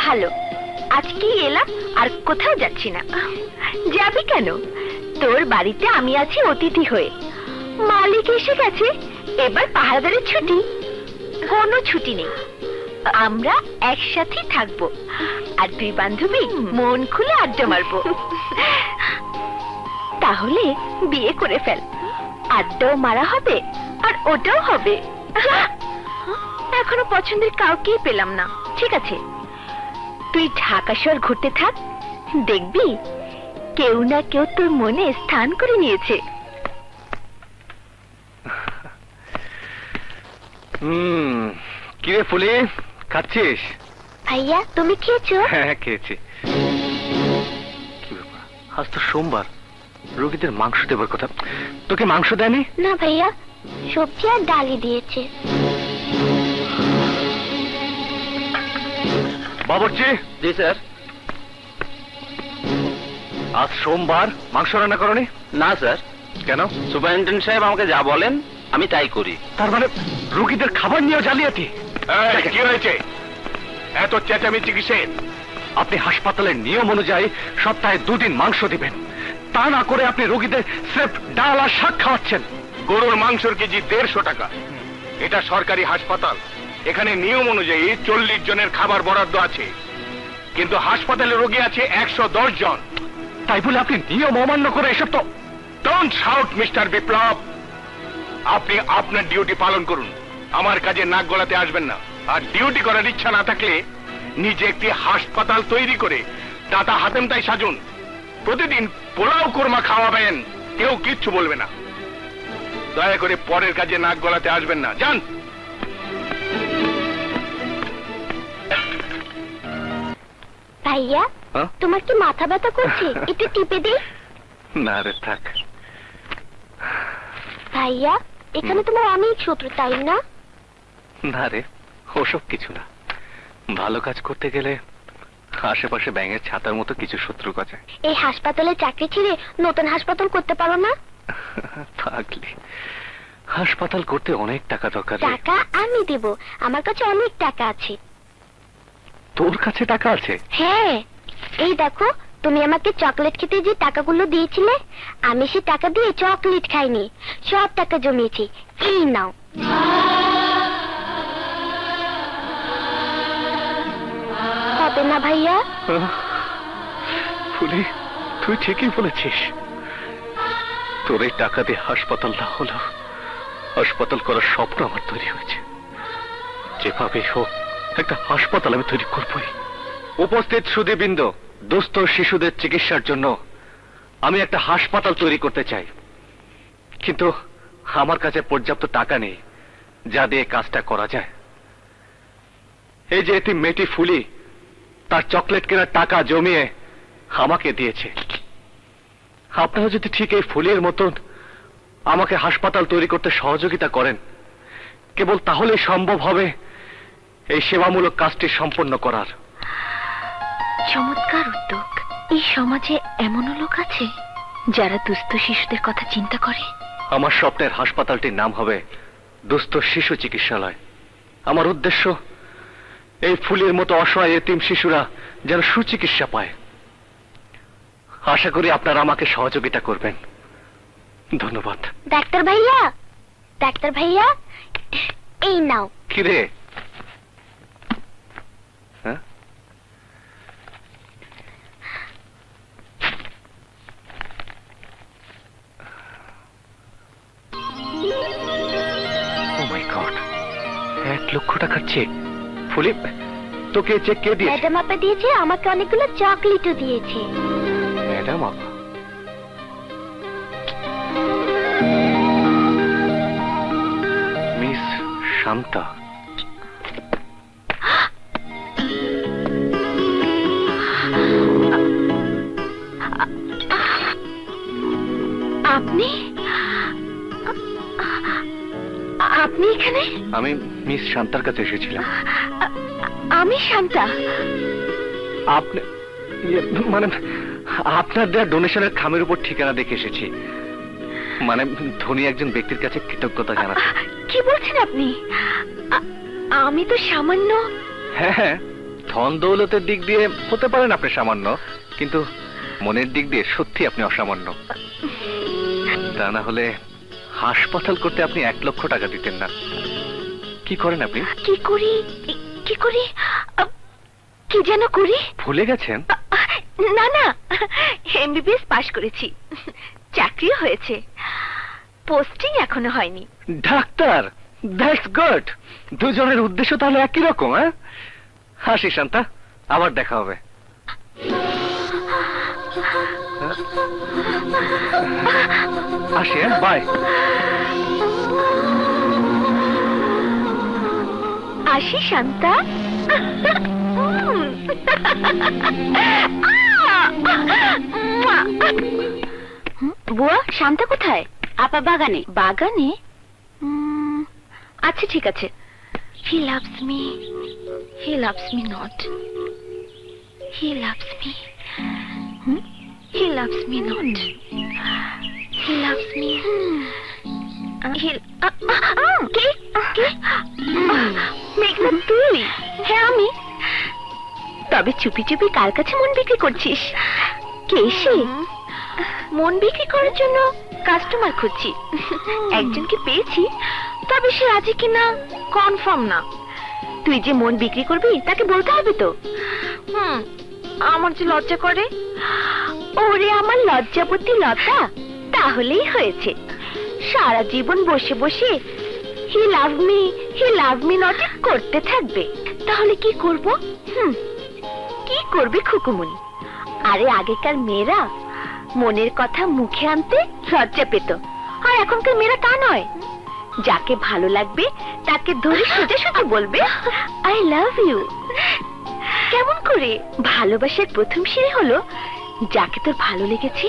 ভালো, আজকেই এলাম, আর কোথাও যাচ্ছি না। যাবি কেন? তোর বাড়িতে আমি আছি অতিথি হয়ে। মালিক এসে গেছে, এবার পাহারাদারের ছুটি। কোনো ছুটি নেই, আমরা একসাথে থাকবো, আর দুই বান্ধবী মন খুলে আড্ডা মারবো। তাহলে বিয়ে করে ফেল, আড্ডাও মারা হবে আর ওটাও হবে। এখনো পছন্দের কাউকেই পেলাম না। ঠিক আছে, তুই ঢাকা শহর ঘুরতে থাক, দেখবি কেউ না কেউ তোর মনে স্থান করে নিয়েছে। কিরে ফুলি, খাচ্ছিস? ভাইয়া তুমি খেয়েছো? হ্যাঁ, খেয়েছি। কি ব্যাপার, আজ তো সোমবার, রোগীদের মাংস দেবার কথা। তোকে মাংস দেয়নি? না ভাইয়া, সবজি আর ডালি দিয়েছে। বাবুর্চি। জি স্যার। আজ সোমবার, মাংস রান্না করনি? না স্যার। কেন? সুপারিনটেন্ডেন্ট সাহেব আমাকে যা বলেন আমি তাই করি। তার মানে রোগীদের খাবার নিয়ে জালিয়াতি? কি হয়েছে? এত চেঁচামেচি কিসের? আপনি হাসপাতালের নিয়ম অনুযায়ী সপ্তাহে 2 দিন মাংস দিবেন, তা না করে আপনি রোগীদের স্রেফ ডাল আর শাক খাওয়াচ্ছেন। গরুর মাংসের কেজি 150 টাকা। এটা সরকারি হাসপাতাল, এখানে নিয়ম অনুযায়ী 40 জনের খাবার বরাদ্দ আছে, কিন্তু হাসপাতালে রোগী আছে 110 জন। তাই বলে আপনি নিয়ম অমান্য করে এসব তো। ডোন্ট শাউট মিস্টার বিপ্লব, আপনি আপনার ডিউটি পালন করুন, আমার কাজে নাক গলাতে আসবেন না। আর ডিউটি করার ইচ্ছা না থাকলে নিজে একটি হাসপাতাল তৈরি করে দাদা হাতেম তাই সাজুন, প্রতিদিন পোলাও কোরমা খাওয়াবেন, কেউ কিচ্ছু বলবে না। দয়া করে পরের কাজে নাক গলাতে আসবেন না, যান। ভাইয়া, তোমার কি মাথা ব্যথা করছে? একটু টিপে দে। না রে, থাক। ভাইয়া, এখানে তোমার অনেক শত্রু, তাই না? না রে, ওসব কিছু না। ভালো কাজ করতে গেলে আশেপাশে ব্যাঙের ছাতার মতো কিছু শত্রু গজায়। এই হাসপাতালে চাকরি ছেড়ে নতুন হাসপাতাল করতে পারো না? থাকলে হাসপাতাল করতে অনেক টাকা দরকার। টাকা আমি দেব, আমার কাছে অনেক টাকা আছে। তোর কাছে টাকা আছে? হ্যাঁ, এই দেখো, তুমি আমাকে চকলেট খেতে যে টাকাগুলো দিয়েছিলে, আমি সে টাকা দিয়ে চকলেট খাইনি, সব টাকা জমিয়েছি। এই নাও। হবে না ভাইয়া? ফুলি, তুই ঠিকই বলেছিস। তোর এই টাকা দিয়ে হাসপাতাল না হলো, হাসপাতাল করার স্বপ্ন আমার তৈরি হয়েছে। যেভাবে হোক একটা হাসপাতাল আমি তৈরি করবই। উপস্থিত সুধীবৃন্দ, দুস্থ শিশুদের চিকিৎসার জন্য আমি একটা হাসপাতাল তৈরি করতে চাই, কিন্তু আমার কাছে পর্যাপ্ত টাকা নেই যা দিয়ে কাজটা করা যায়। এই যে এটি মেয়েটি ফুলি, তার চকলেট কেনার টাকা জমিয়ে আমাকে দিয়েছে। আপনারা যদি ঠিক এই ফুলের মতন আমাকে হাসপাতাল তৈরি করতে সহযোগিতা করেন, কেবল তাহলেই সম্ভব হবে এই সেবামূলক কাজটি সম্পন্ন করার। চমৎকার উদ্যোগ। এই সমাজে এমনও লোক আছে যারা দুস্থ শিশুদের কথা চিন্তা করে। আমার স্বপ্নের হাসপাতালটির নাম হবে দুস্থ শিশু চিকিৎসালয়। আমার উদ্দেশ্য এই ফুলের মতো অসহায় এতিম শিশুরা যেন সুচিকিৎসা পায়। আশা করি আপনারা আমাকে সহযোগিতা করবেন। ধন্যবাদ। ডাক্তার ভাইয়া, এই নাও। কি রে? হ্যাঁ? Oh my God! 1 লক্ষ টাকার চেক। ফুলি, তোকে চেক কে দিয়েছে? ম্যাডাম আপা দিয়েছে, আমাকে অনেকগুলো চকলেটও দিয়েছে। ম্যাডাম আপা? মিস শান্তা। আপনি আপনি এখানে? আমি মিস শান্তার কাছে এসেছিলাম। আমি শান্তা। আপনি মানে আপনার দেওয়া ডোনেশনের খামের উপর ঠিকানা দেখে এসেছি। মানে ধনী একজন ব্যক্তির কাছে কৃতজ্ঞতা জানাতে। কি বলছেন আপনি? আমি তো সামান্য। হ্যাঁ, ধন দৌলতের দিক দিয়ে হতে পারেন আপনি সামান্য, কিন্তু মনের দিক দিয়ে সত্যি আপনি অসামান্য। তা না হলে হাসপাতাল করতে আপনি 1 লক্ষ টাকা দিতেন না। কি করেন আপনি? কি করি কি যেন করি? ভুলে গেছেন? না, এমবিবিএস পাশ করেছি, চাকরিও হয়েছে, পোস্টিং এখনো হয়নি। Doctor, that's good. দুজনের উদ্দেশ্য তাহলে একই রকম। হ্যাঁ, হাসি শান্তা, আবার দেখা হবে। আসি, বাই। আসি শান্তা। বুয়া, শান্তা কোথায়? আপা বাগানে। বাগানে? আচ্ছা ঠিক আছে। He loves me. He loves me not. He loves me. He loves me not. He loves me. কে? মেঘনা তুই? হ্যাঁ আমি। তবে চুপি চুপি কার কাছে মন বিক্রি করছিস? কে সে? মন বিক্রি করার জন্য কাস্টমার খুঁজছি। একজনকে পেয়েছি, তবে সে আজ কিনা কনফার্ম না। তুই যে মন বিক্রি করবি তাকে বলতে হবে তো। আমার যে লজ্জা করে। ওরে আমার লজ্জাবতী লতা, তাহলেই হয়েছে। সারা জীবন বসে বসে হি লাভ মি নট করতে থাকবে। তাহলে কি করব? কি করবে খুকুমনি? আরে আগেকার মেয়েরা মনের কথা মুখে আনতে লজ্জা পেত, আর এখনকার মেয়েরা তা নয়। যাকে ভালো লাগবে তাকে ধরে সোজা সোজা বলবে আই লাভ ইউ। কেমন করে? ভালোবাসার প্রথম সিঁড়ি হলো যাকে তোর ভালো লেগেছে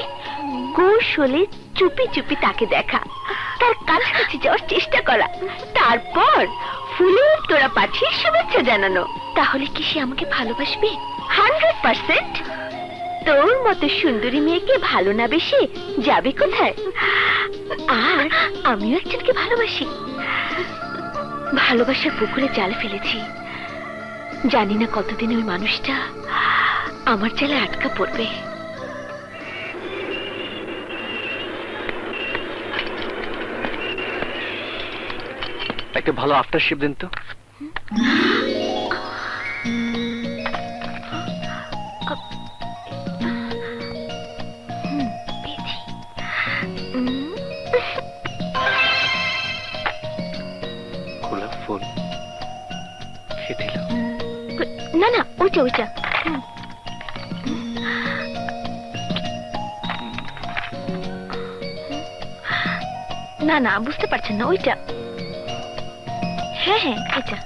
কৌশলে চুপি চুপি তাকে দেখা, তার কাছাকাছি যাওয়ার চেষ্টা করা, তারপর ফুলের তোড়া পাঠিয়ে শুভেচ্ছা জানানো। তাহলে কি সে আমাকে ভালোবাসবে? 100%। তোর মতো সুন্দরী মেয়েকে ভালো না বেশে যাবে কোথায়? আর আমিও একজনকে ভালোবাসি। ভালোবাসার পুকুরে জাল ফেলেছি, জানি না কতদিন ওই মানুষটা আমার জালে আটকা পড়বে। একটা ভালো আফটারশিপ দিন তো। গোলাপ ফুল খেয়ে দিলাম। না ওইটা। না বুঝতে পারছেন না, ওইটা। হ্যাঁ এটা।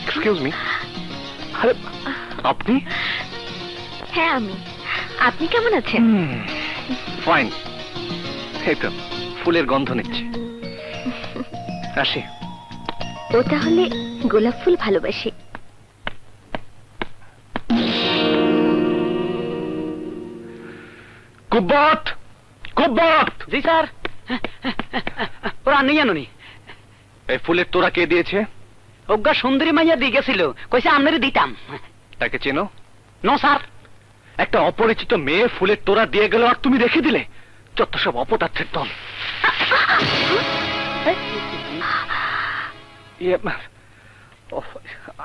Excuse me. আরে আপনি? হ্যাঁ আমি। আপনি কেমন আছেন? ফাইন। এই তো ফুলের গন্ধ নিচ্ছে। আসি। ও তাহলে গোলাপ ফুল ভালোবাসে। কুব্বত! জি স্যার। ওরা নেই জানি এই ফুলের তোড়া কে দিয়েছে? অজ্ঞা সুন্দরী মাইয়া দিয়ে গেছিল, কইছে আপনারে দিতাম। তাকে চেনো? No sir. একটা অপরিচিত মেয়ে ফুলের তোড়া দিয়ে গেল আর তুমি রেখে দিলে? যত সব অপদার্থের দল।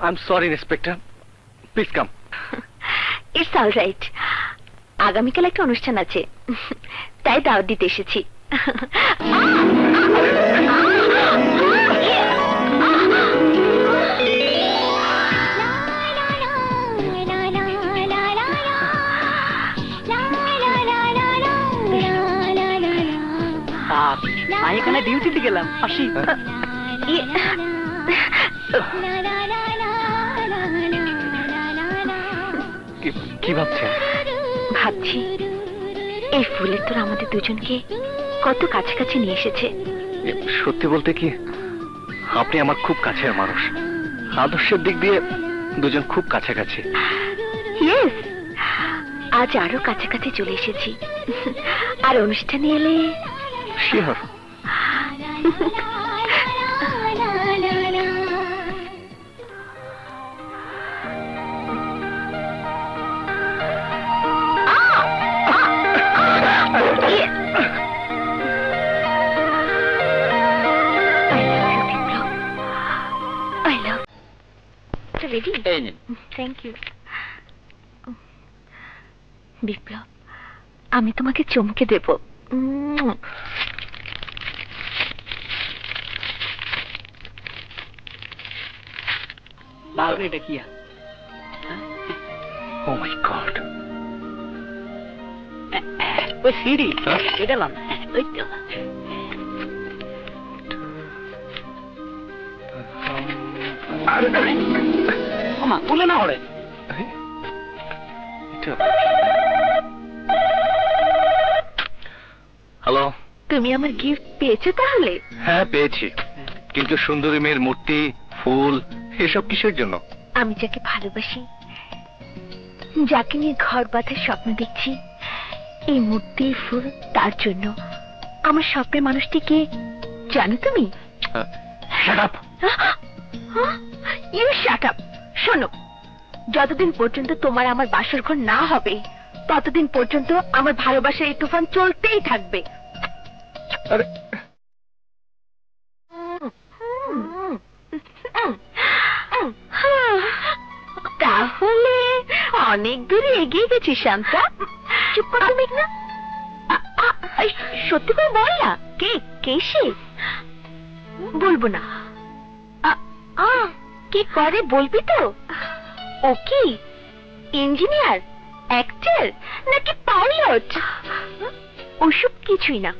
I am sorry inspector, please come. It's all right. আগামীকাল একটা অনুষ্ঠান আছে, তাই দাওয়াত দিতে এসেছি। আমি এখানে ডিউটিতে গেলাম, আসি। কি ভাবছেন? ভাবছি এই ফুলের তোর আমাদের দুজনকে কত কাছাকাছি নিয়ে এসেছে। সত্যি বলতে কি, আপনি আমার খুব কাছের মানুষ। আদর্শের দিক দিয়ে দুজন খুব কাছাকাছি। ইয়েস, আজ আরো কাছাকাছি চলে এসেছি। আর অনুষ্ঠানে এলে শিওর। থ্যাংক ইউ বিপ্লব। আমি তোমাকে চমকে দেব। এটা কি? ও মাই গড। ওই সিঁড়ি এটা লাম, ওই তো। ওমা তুলে না ওরে। হ্যালো। তুমি আমার গিফট পেয়েছো তাহলে? হ্যাঁ পেয়েছি, কিন্তু সুন্দরী মেয়ের মূর্তি, ফুল, এসব কিসের জন্য? আমি যাকে ভালোবাসি, যাকে নিয়ে ঘর বাঁধার স্বপ্ন দেখছি, এই মূর্তি ফুল তার জন্য। আমার স্বপ্নের মানুষটিকে জানো তুমি? Shut up. You shut up. শোনো, যতদিন পর্যন্ত তোমার আমার বাসর ঘর না হবে, ততদিন পর্যন্ত আমার ভালোবাসার এই তুফান চলতেই থাকবে। আরে তাহলে অনেক দূরে এগিয়ে গেছি শান্তা। চুপ করো তুমি না। সত্যি করে বল না, কে কে সে? বলবো না। কি করে বলবি তো? ও কি ইঞ্জিনিয়ার, অ্যাক্টর নাকি পাইলট? ওসব কিছুই না,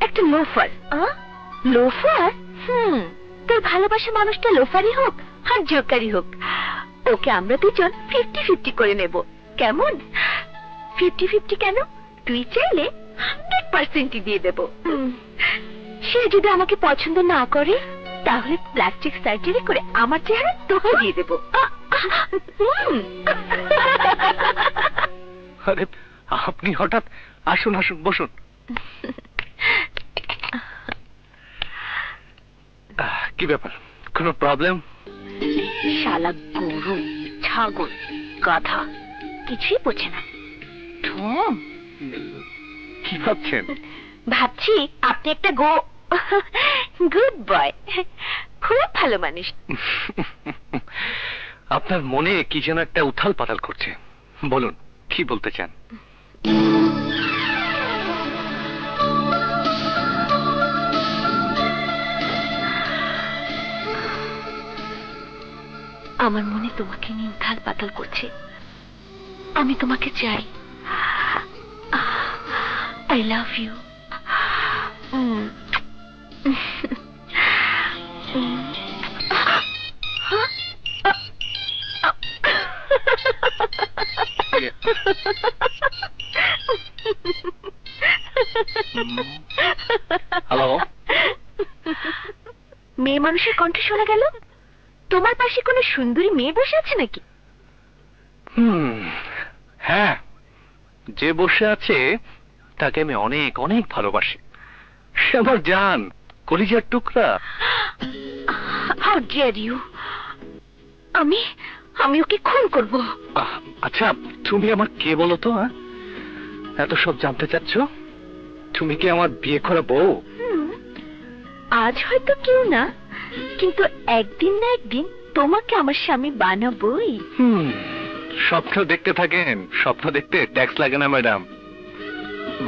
একটা লোফার। লোফার? তোর ভালোবাসা মানুষটা লোফারই হোক আর জোকারই হোক, ওকে আমরা দুজন 50-50 করে নেব। কেমন? 50-50 কেন? তুই চাইলে 100% দিয়ে দেব। সে যদি আমাকে পছন্দ না করে, তাহলে প্লাস্টিক সার্জারি করে আমার চেহারা তোকে দিয়ে দেব। আরে আপনি হঠাৎ, আসুন আসুন বসুন। কি ব্যাপার, কোনো প্রবলেম? শালা গরু, ছাগল, গাধা, কিছুই বোঝে না। কি ভাবছেন? ভাবছি আপনি একটা গুড বয়, খুব ভালো মানুষ। আপনার মনে কি যেন একটা উথাল পাতাল করছে, বলুন কি বলতে চান? আমার মনে তোমাকে নিয়ে উথাল পাতাল করছে। আমি তোমাকে চাই। I love you. হ্যালো। মেয়ে মানুষের কণ্ঠ শোনা গেল। তোমার পাশে কোনো সুন্দরী মেয়ে বসে আছে নাকি? হ্যাঁ, যে বসে আছে তাকে আমি অনেক অনেক ভালোবাসি। সে আমার জান, কলিজার টুকরা। How dare you! আমি আমি ওকে খুন করব। আচ্ছা, তুমি আমার কে বলো তো? এত সব জানতে চাচ্ছ? তুমি কি আমার বিয়ে করা বউ? আজ হয়তো কেউ না, কিন্তু একদিন না একদিন তোমাকে আমার স্বামী বানাবোই। স্বপ্ন দেখতে থাকেন, স্বপ্ন দেখতে ট্যাক্স লাগে না ম্যাডাম।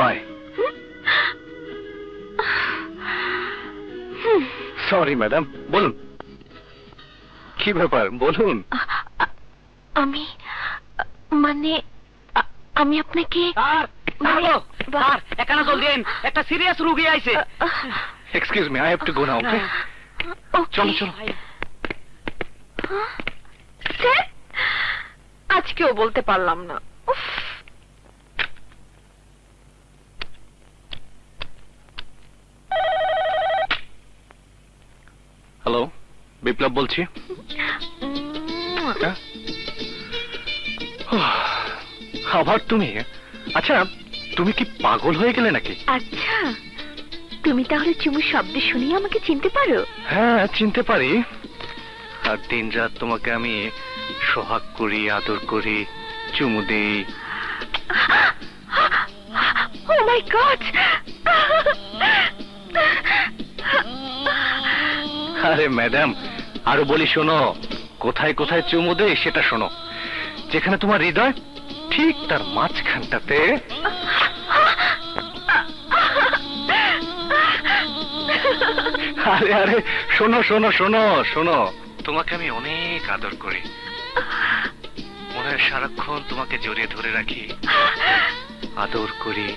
বাই। সরি ম্যাডাম, বলুন কি ব্যাপার, বলুন। আমি মানে আমি আপনাকে এখানে জলদি আইন, একটা সিরিয়াস রোগী আইছে। Excuse me, I have to go now. Okay, চলো চলো। স্যার, আজকেও বলতে পারলাম না। হ্যালো, বিপ্লব বলছি। আবার তুমি? আচ্ছা, তুমি কি পাগল হয়ে গেলে নাকি? আচ্ছা, তুমি তাহলে চুমুর শব্দ শুনিয়ে আমাকে চিনতে পারো? হ্যাঁ, চিনতে পারি। আর দিন রাত তোমাকে আমি সোহাগ করি, আদর করি, চুমু দিই। ও মাই গড! আরে ম্যাডাম, আরো বলি শোনো, কোথায় কোথায় চুমু দেই সেটা শোনো। যেখানে তোমার হৃদয়, ঠিক তার মাঝখানটাতে। আরে আরে, শোনো শোনো শোনো শোনো, তোমাকে আমি অনেক আদর করি। মনে হয় সারাক্ষণ তোমাকে জড়িয়ে ধরে রাখি, আদর করি।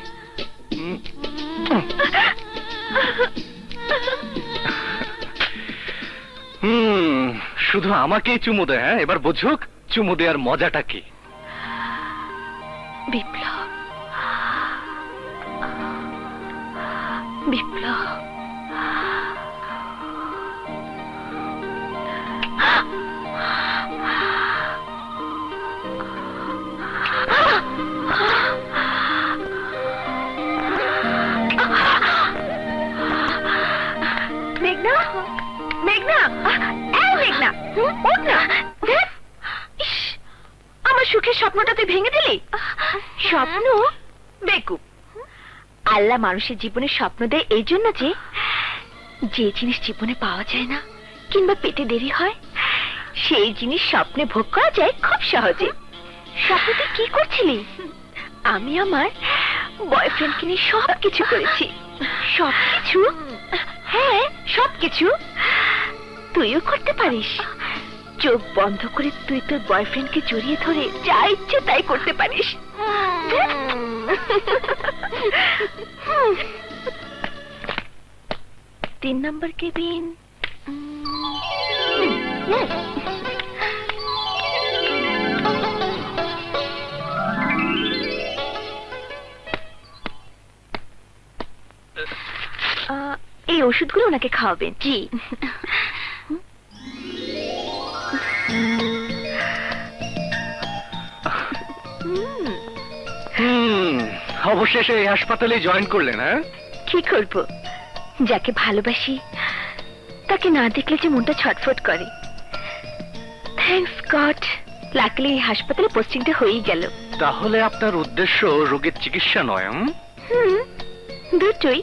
শুধু আমাকেই চুমু দেয়। হ্যাঁ, এবার বুঝুক চুমু দেওয়ার মজাটা কি। বিপ্লব, বিপ্লব, মেঘনা, মেঘনা, মেঘনা, ওঠ না। ইস, আমার সুখের স্বপ্নটা তুই ভেঙে দিলি। স্বপ্ন? বেকুব! আল্লাহ মানুষের জীবনে স্বপ্ন দেয় এই জন্য যে জিনিস জীবনে পাওয়া যায় না কিংবা পেতে দেরি হয়, সেই জিনিস স্বপ্নে ভোগ করা যায় খুব সহজে। স্বপ্নতে কি করছিলি? আমি আমার বয়ফ্রেন্ডকে নিয়ে সবকিছু করেছি। সবকিছু? হ্যাঁ, সবকিছু। তুইও করতে পারিস। চোখ বন্ধ করে তুই তোর বয়ফ্রেন্ডকে জড়িয়ে ধরে যা ইচ্ছে তাই করতে পারিস। 3 নম্বর কেবিন। এই ওষুধগুলো ওনাকে খাওয়াবেন। জি। অবশেষে এই হাসপাতালে জয়েন করলেন? হ্যাঁ, কি করব, যাকে ভালোবাসি তাকে না দেখলে যে মনটা ছটফট করে। থ্যাঙ্কস গড, লাকলি এই হাসপাতালে পোস্টিংটা হয়েই গেল। তাহলে আপনার উদ্দেশ্য রোগের চিকিৎসা নয়? দুটোই।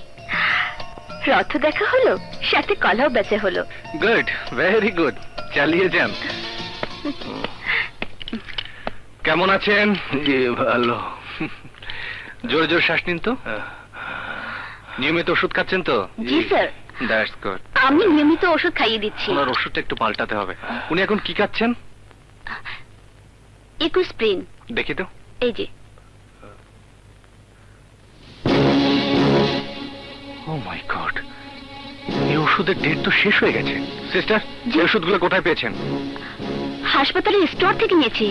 রথ দেখা হলো, সাথে কলাও বেচা হলো। গুড, ভেরি গুড, চালিয়ে যান। কেমন আছেন? জি ভালো। জোরে জোরে শ্বাস নিন তো। নিয়মিত ওষুধ খাচ্ছেন তো? জি স্যার। That's good. আমি নিয়মিত ওষুধ খাইয়ে দিচ্ছি। ওনার ওষুধটা একটু পাল্টাতে হবে। উনি এখন কি খাচ্ছেন? ইকুস্প্রিন। দেখি তো। এই যে। ও মাই গড, এই ওষুধের ডেট তো শেষ হয়ে গেছে। সিস্টার, এই ওষুধগুলো কোথায় পেয়েছেন? হাসপাতালের স্টোর থেকে নিয়েছি।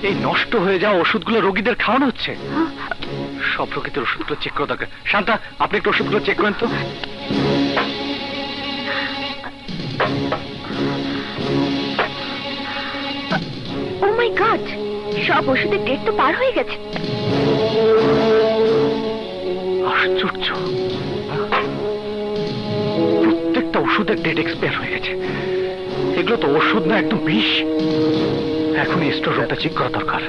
এই নষ্ট হয়ে যাওয়া ওষুধগুলো রোগীদের খাওয়ানো হচ্ছে। সব রোগীদের ওষুধগুলো চেক করা দরকার। শান্তা, আপনি একটু ওষুধগুলো চেক করেন তো। ও মাই গড, সব ওষুধের ডেট তো পার হয়ে গেছে। আশ্চর্য, প্রত্যেকটা ওষুধের ডেট এক্সপায়ার হয়ে গেছে। এগুলো তো ওষুধ না, একদম বিষ। এখন স্টোর রুমটা চেক করা দরকার।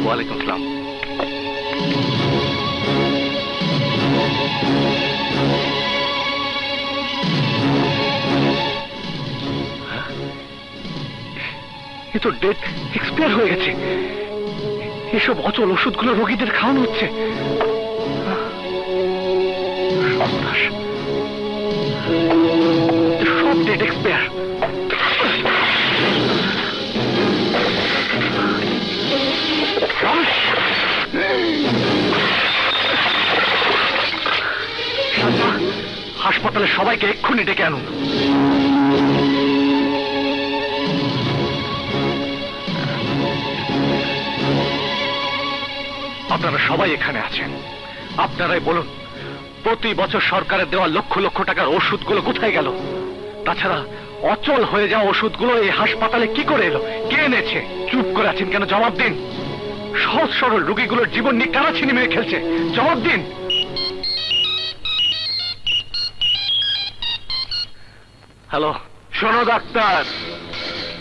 ওয়ালাইকুম আসসালাম। এ তো ডেট এক্সপায়ার হয়ে গেছে। এসব অচল ওষুধগুলো রোগীদের খাওয়ানো হচ্ছে। সর্বনাশ, সব ডেট এক্সপায়ার। হাসপাতালে সবাইকে এক্ষুনি ডেকে আনুন। আপনারা সবাই এখানে আছেন, আপনারাই বলুন প্রতি বছর সরকারের দেওয়া লক্ষ লক্ষ টাকার ওষুধগুলো কোথায় গেল? তাছাড়া অচল হয়ে যাওয়া ওষুধগুলো এই হাসপাতালে কি করে এলো? কে এনেছে? চুপ করে আছেন কেন? জবাব দিন। সহজ সরল রোগীগুলোর জীবন নিয়ে কারা ছিনি মেরে খেলছে? জবাব দিন। হ্যালো, শোনো ডাক্তার,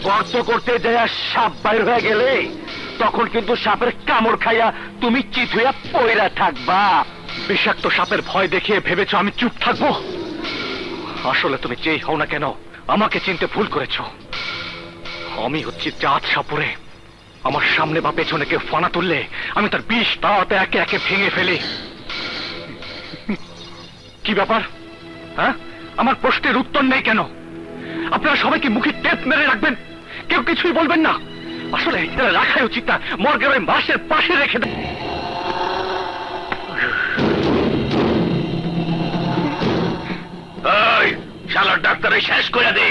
গর্ত করতে যায় সাপ বাইর হয়ে গেলে তখন কিন্তু সাপের কামড় খাইয়া তুমি চিত হইয়া পয়রা থাকবা। বিষাক্ত সাপের ভয় দেখিয়ে ভেবেছ আমি চুপ থাকবো? আসলে তুমি যেই হও না কেন আমাকে চিনতে ভুল করেছ। আমি হচ্ছি জাত সাপুরে। আমার সামনে বা পেছনে কেউ ফানা তুললে আমি তার বিষ তাওয়াতে একে একে ভেঙে ফেলি। কি ব্যাপার? হ্যাঁ, আমার প্রশ্নের উত্তর নেই কেন? আপনারা সবাইকে মুখে টেপ মেরে রাখবেন, কেউ কিছুই বলবেন না? আসলে এটা রাখাই উচিত না, মর্গের ওই মাসের পাশে রেখে দেন। শালার ডাক্তার শেষ করে দে।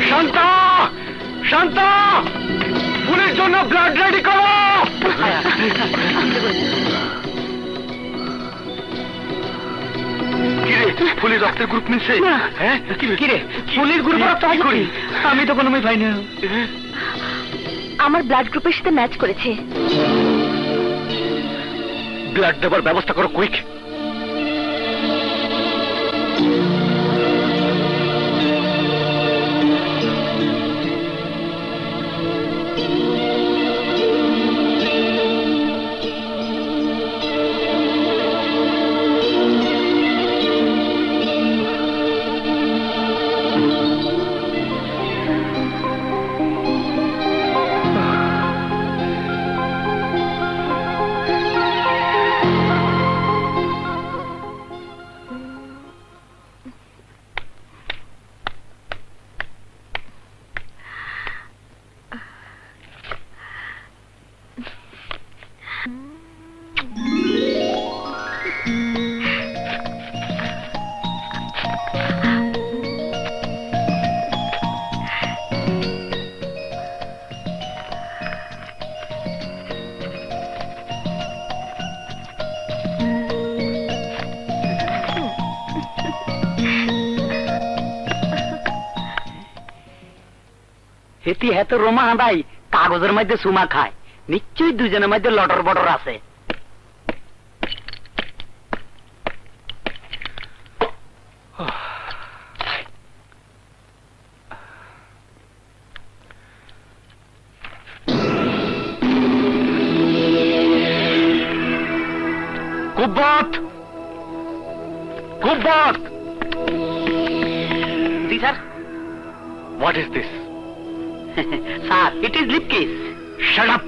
শান্তা, শান্তা, ফুলের জন্য ব্লাড রেডি করো। কিরে, ফুলের রক্তের গ্রুপ মিলছে? হ্যাঁ, কিরে ফুলের গ্রুপ করি? আমি তো কোনো মেয়ে পাই না। আমার ব্লাড গ্রুপের সাথে ম্যাচ করেছে। ব্লাড দেবার ব্যবস্থা করো, কুইক। হেতি হেত রোমা হাঁদাই কাগজের মধ্যে সুমা খায়, নিশ্চয়ই দুজনের মধ্যে লটর বটর আছে। কুব্বত, কুব্বত! জি sir. What is this? Sir, it is lip kiss. Shut up!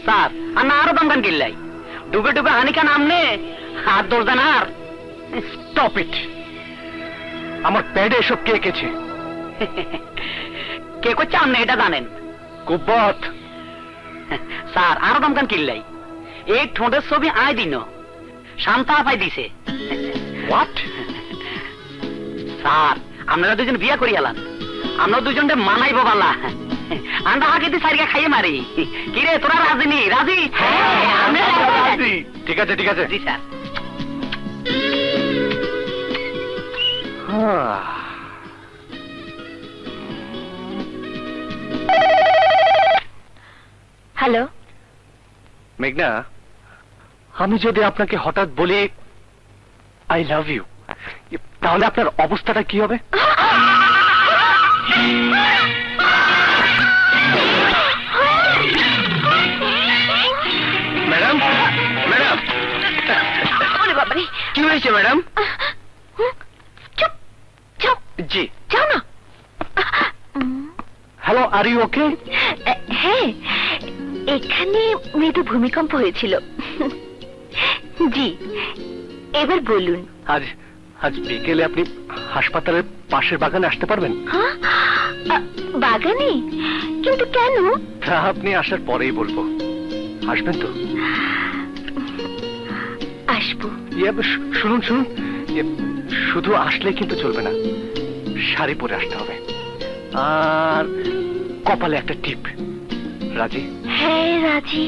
Sir, আর না আরো দমকান কিল্লাই, ডুবে ডুবে হানিকা নামনে হাত দরজান আর। Stop it! আমার প্যাডে এসব কে এঁকেছে? কে করছে আপনি এটা জানেন? কুব্বত! স্যার, আরো দমকান কিল্লাই, এই ঠোঁটের ছবি আয় দিন শান্তা পাই দিছে। What? স্যার, আপনারা দুজন বিয়া করি এলান, আমরা দুজনকে মানাইব বালা, আন্ডা হাকি দি সারিয়া খাইয়ে মারি। কিরে তোরা রাজি নি? রাজি? আমি রাজি। ঠিক আছে, ঠিক আছে। জি স্যার। হ্যালো, মেঘনা, আমি যদি আপনাকে হঠাৎ বলি আই লাভ ইউ, তাহলে আপনার অবস্থাটা কি হবে? ম্যাডাম, ম্যাডাম, বাবারে, কি হয়েছে ম্যাডাম? চুপ চুপ, জি। যাও না। Hello, are you okay? হ্যাঁ, এখানে মৃদু ভূমিকম্প হয়েছিল। জি, এবার বলুন। আজ আজ বিকেলে আপনি হাসপাতালের পাশের বাগানে আসতে পারবেন? হ্যাঁ, বাগানে? কিন্তু কেন? তা আপনি আসার পরেই বলবো। আসবেন তো? আসবো। শুনুন শুনুন, শুধু আসলে কিন্তু চলবে না, শাড়ি পরে আসতে হবে, আর কপালে একটা টিপ। রাজি? হ্যাঁ, রাজি।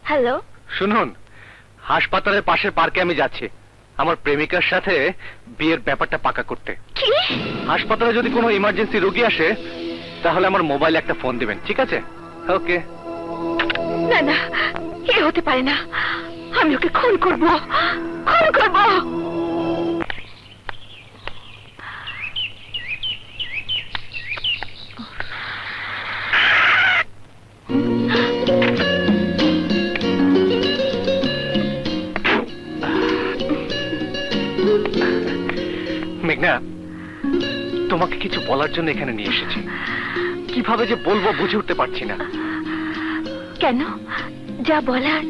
হ্যালো, শুনুন, হাসপাতালের পাশের পার্কে আমি যাচ্ছি আমার প্রেমিকার সাথে বিয়ের ব্যাপারটা পাকা করতে। কি? হাসপাতালে যদি কোনো ইমার্জেন্সি রোগী আসে তাহলে আমার মোবাইলে একটা ফোন দিবেন, ঠিক আছে? ওকে। না না, এ হতে পারে না, আমি ওকে খুন করবো, খুন করবো। মেঘনা, তোমাকে কিছু বলার জন্য এখানে নিয়ে এসেছি, কিভাবে যে বলবো বুঝে উঠতে পারছি না। কেন? যা বলার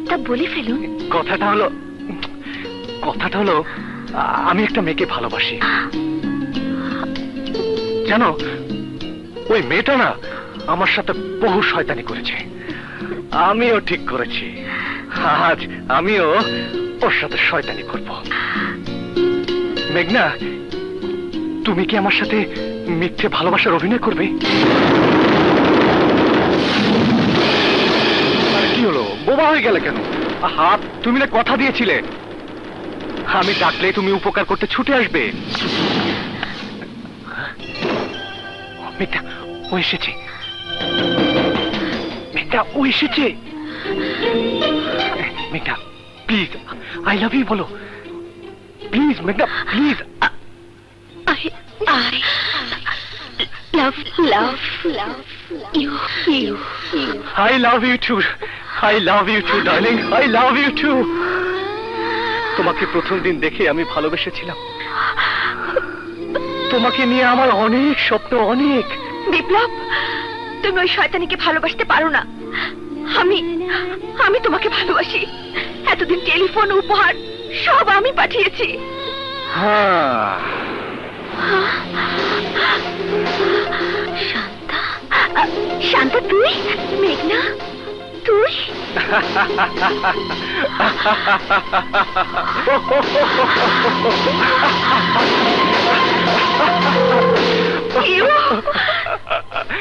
তা বলে ফেলুন। কথাটা হলো আমি একটা মেয়েকে ভালোবাসি। জানো, ওই মেয়েটা না আমার সাথে বহু শয়তানি করেছে, আমিও ঠিক করেছি আজ আমিও ওর সাথে শয়তানি করব। মেঘনা, তুমি কি আমার সাথে মিথ্যে ভালোবাসার অভিনয় করবে? কি হলো, বোবা হয়ে গেলে কেন? হাত, তুমি না কথা দিয়েছিলে আমি ডাকলে তুমি উপকার করতে ছুটে আসবে। মেঘনা, ও এসেছে। মেঘনা, ও এসেছে। মেঘনা, প্লিজ আই লাভ ইউ বলো, প্লিজ মেঘনা, please. I love you too. I love you too, darling. I love you too. তোমাকে প্রথম দিন দেখে আমি ভালোবেসেছিলাম, তোমাকে নিয়ে আমার অনেক স্বপ্ন, অনেক। বিপ্লব, তুমি ওই শয়তানিকে ভালোবাসতে পারো না। আমি তোমাকে ভালোবাসি। এতদিন টেলিফোন, উপহার সব আমি পাঠিয়েছি। শান্তা, শান্তা তুই? মেঘনা তুই?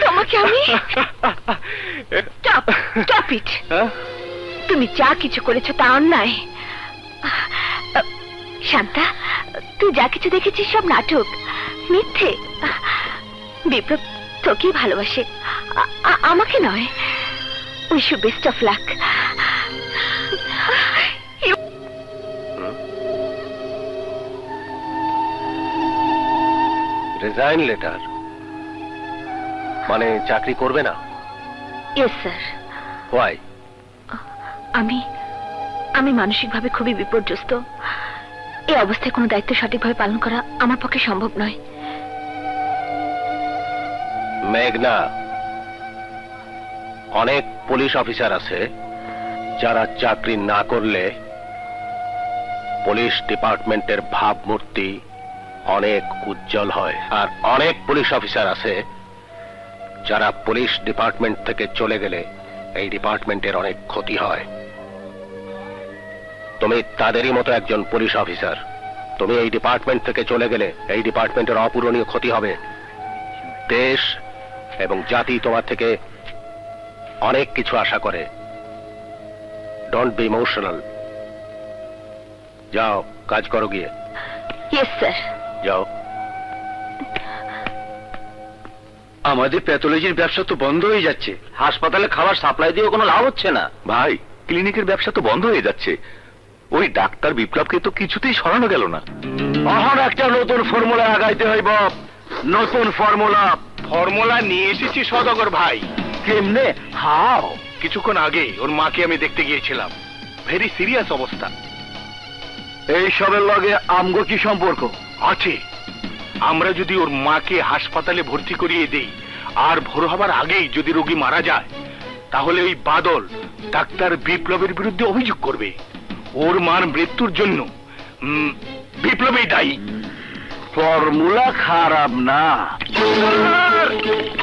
তোমাকে আমি... Stop it! তুমি যা কিছু করেছো তা অন্যায়। শান্তা, তুই যা কিছু দেখেছিস সব নাটক, মিথ্যে। বিপ্লব তোকেই ভালোবাসে, আমাকে নয়। Wish you best of luck. Resign letter মানে চাকরি করবে না? Yes sir. হোয়াই? আমি মানসিকভাবে খুবই বিপর্যস্ত। এই অবস্থায় কোনো দায়িত্ব সঠিকভাবে পালন করা আমার পক্ষে সম্ভব নয়। মেঘনা, অনেক পুলিশ অফিসার আছে যারা চাকরি না করলে পুলিশ ডিপার্টমেন্টের ভাবমূর্তি অনেক উজ্জ্বল হয়, আর অনেক পুলিশ অফিসার আছে যারা পুলিশ ডিপার্টমেন্ট থেকে চলে গেলে এই ডিপার্টমেন্টের অনেক ক্ষতি হয়। তুমি তাদেরই মতো একজন পুলিশ অফিসার। তুমি এই ডিপার্টমেন্ট থেকে চলে গেলে এই ডিপার্টমেন্টের অপূরণীয় ক্ষতি হবে। দেশ এবং জাতি তোমার থেকে অনেক কিছু আশা করে। Don't be emotional. যাও, কাজ করো গিয়ে। Yes sir. যাও। আমাদের প্যাথোলজির ব্যবসা তো বন্ধ হয়ে যাচ্ছে। হাসপাতালে খাবার সাপ্লাই দিয়ে কোনো লাভ হচ্ছে না। ভাই, ক্লিনিকের ব্যবসা তো বন্ধ হয়ে যাচ্ছে। ওই ডাক্তার বিপ্লবকে তো কিছুতেই সরানো গেল না। তখন একটা নতুন ফর্মুলা আগাইতে হইব। নতুন ফর্মুলা। ফর্মুলা নিয়ে এসেছি সদাগর ভাই। কেমনে? হাও? কিছুক্ষণ আগে ওর মাকে আমি দেখতে গিয়েছিলাম। ভেরি সিরিয়াস অবস্থা। এই সবের লগে আমগো কি সম্পর্ক আছে? আমরা যদি ওর মাকে হাসপাতালে ভর্তি করিয়ে দেই আর ভোর হবার আগেই যদি রোগী মারা যায়, তাহলে ওই বাদল ডাক্তার বিপ্লবের বিরুদ্ধে অভিযোগ করবে। ওর মার মৃত্যুর জন্য বিপ্লবই দায়ী। ফর্মুলা খারাপ না।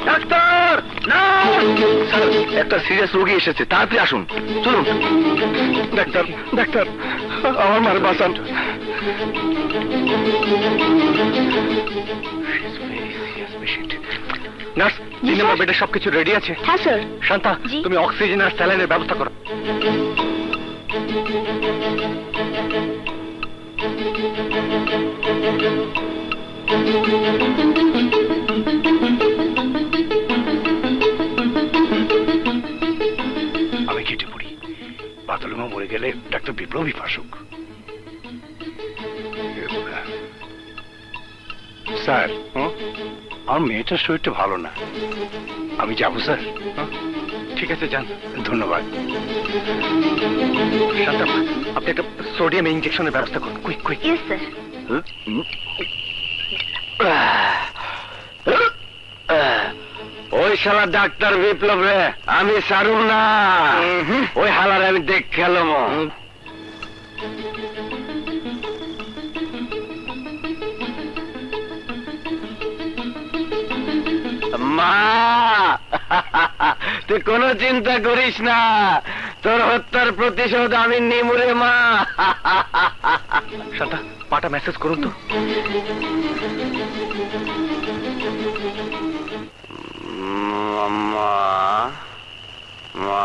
ডাক্তার, না! স্যার, একটা সিরিয়াস রোগী এসেছে, তাড়াতাড়ি আসুন। চলুন। ডাক্তার, ডাক্তার, আমার মার বাঁচান। নার্স, 3 নম্বর বেডে সবকিছু রেডি আছে? হ্যাঁ স্যার। শান্তা, জি। তুমি অক্সিজেন আর স্যালাইনের ব্যবস্থা করো। আমি কেটে পড়ি। বাদলমা মরে গেলে ডাক্তার বিপ্লবী ফাঁসুক। স্যার, আমার মেয়েটার শরীরটা ভালো না। আমি যাবো স্যার? ঠিক আছে, যান। ধন্যবাদ। শান্তা, আপনি একটা সোডিয়াম ইঞ্জেকশনের ব্যবস্থা করুন। Quick quick. Yes sir. ওই শালা ডাক্তার বিপ্লব রে আমি সারুম না। ওই হালার আমি দেখ খেলাম। মা, তুই কোনো চিন্তা করিস না, তোর হত্যার প্রতিশোধ আমি নিমুরে মা। শান্তা, পাটা মেসেজ করুন তো। মা, মা।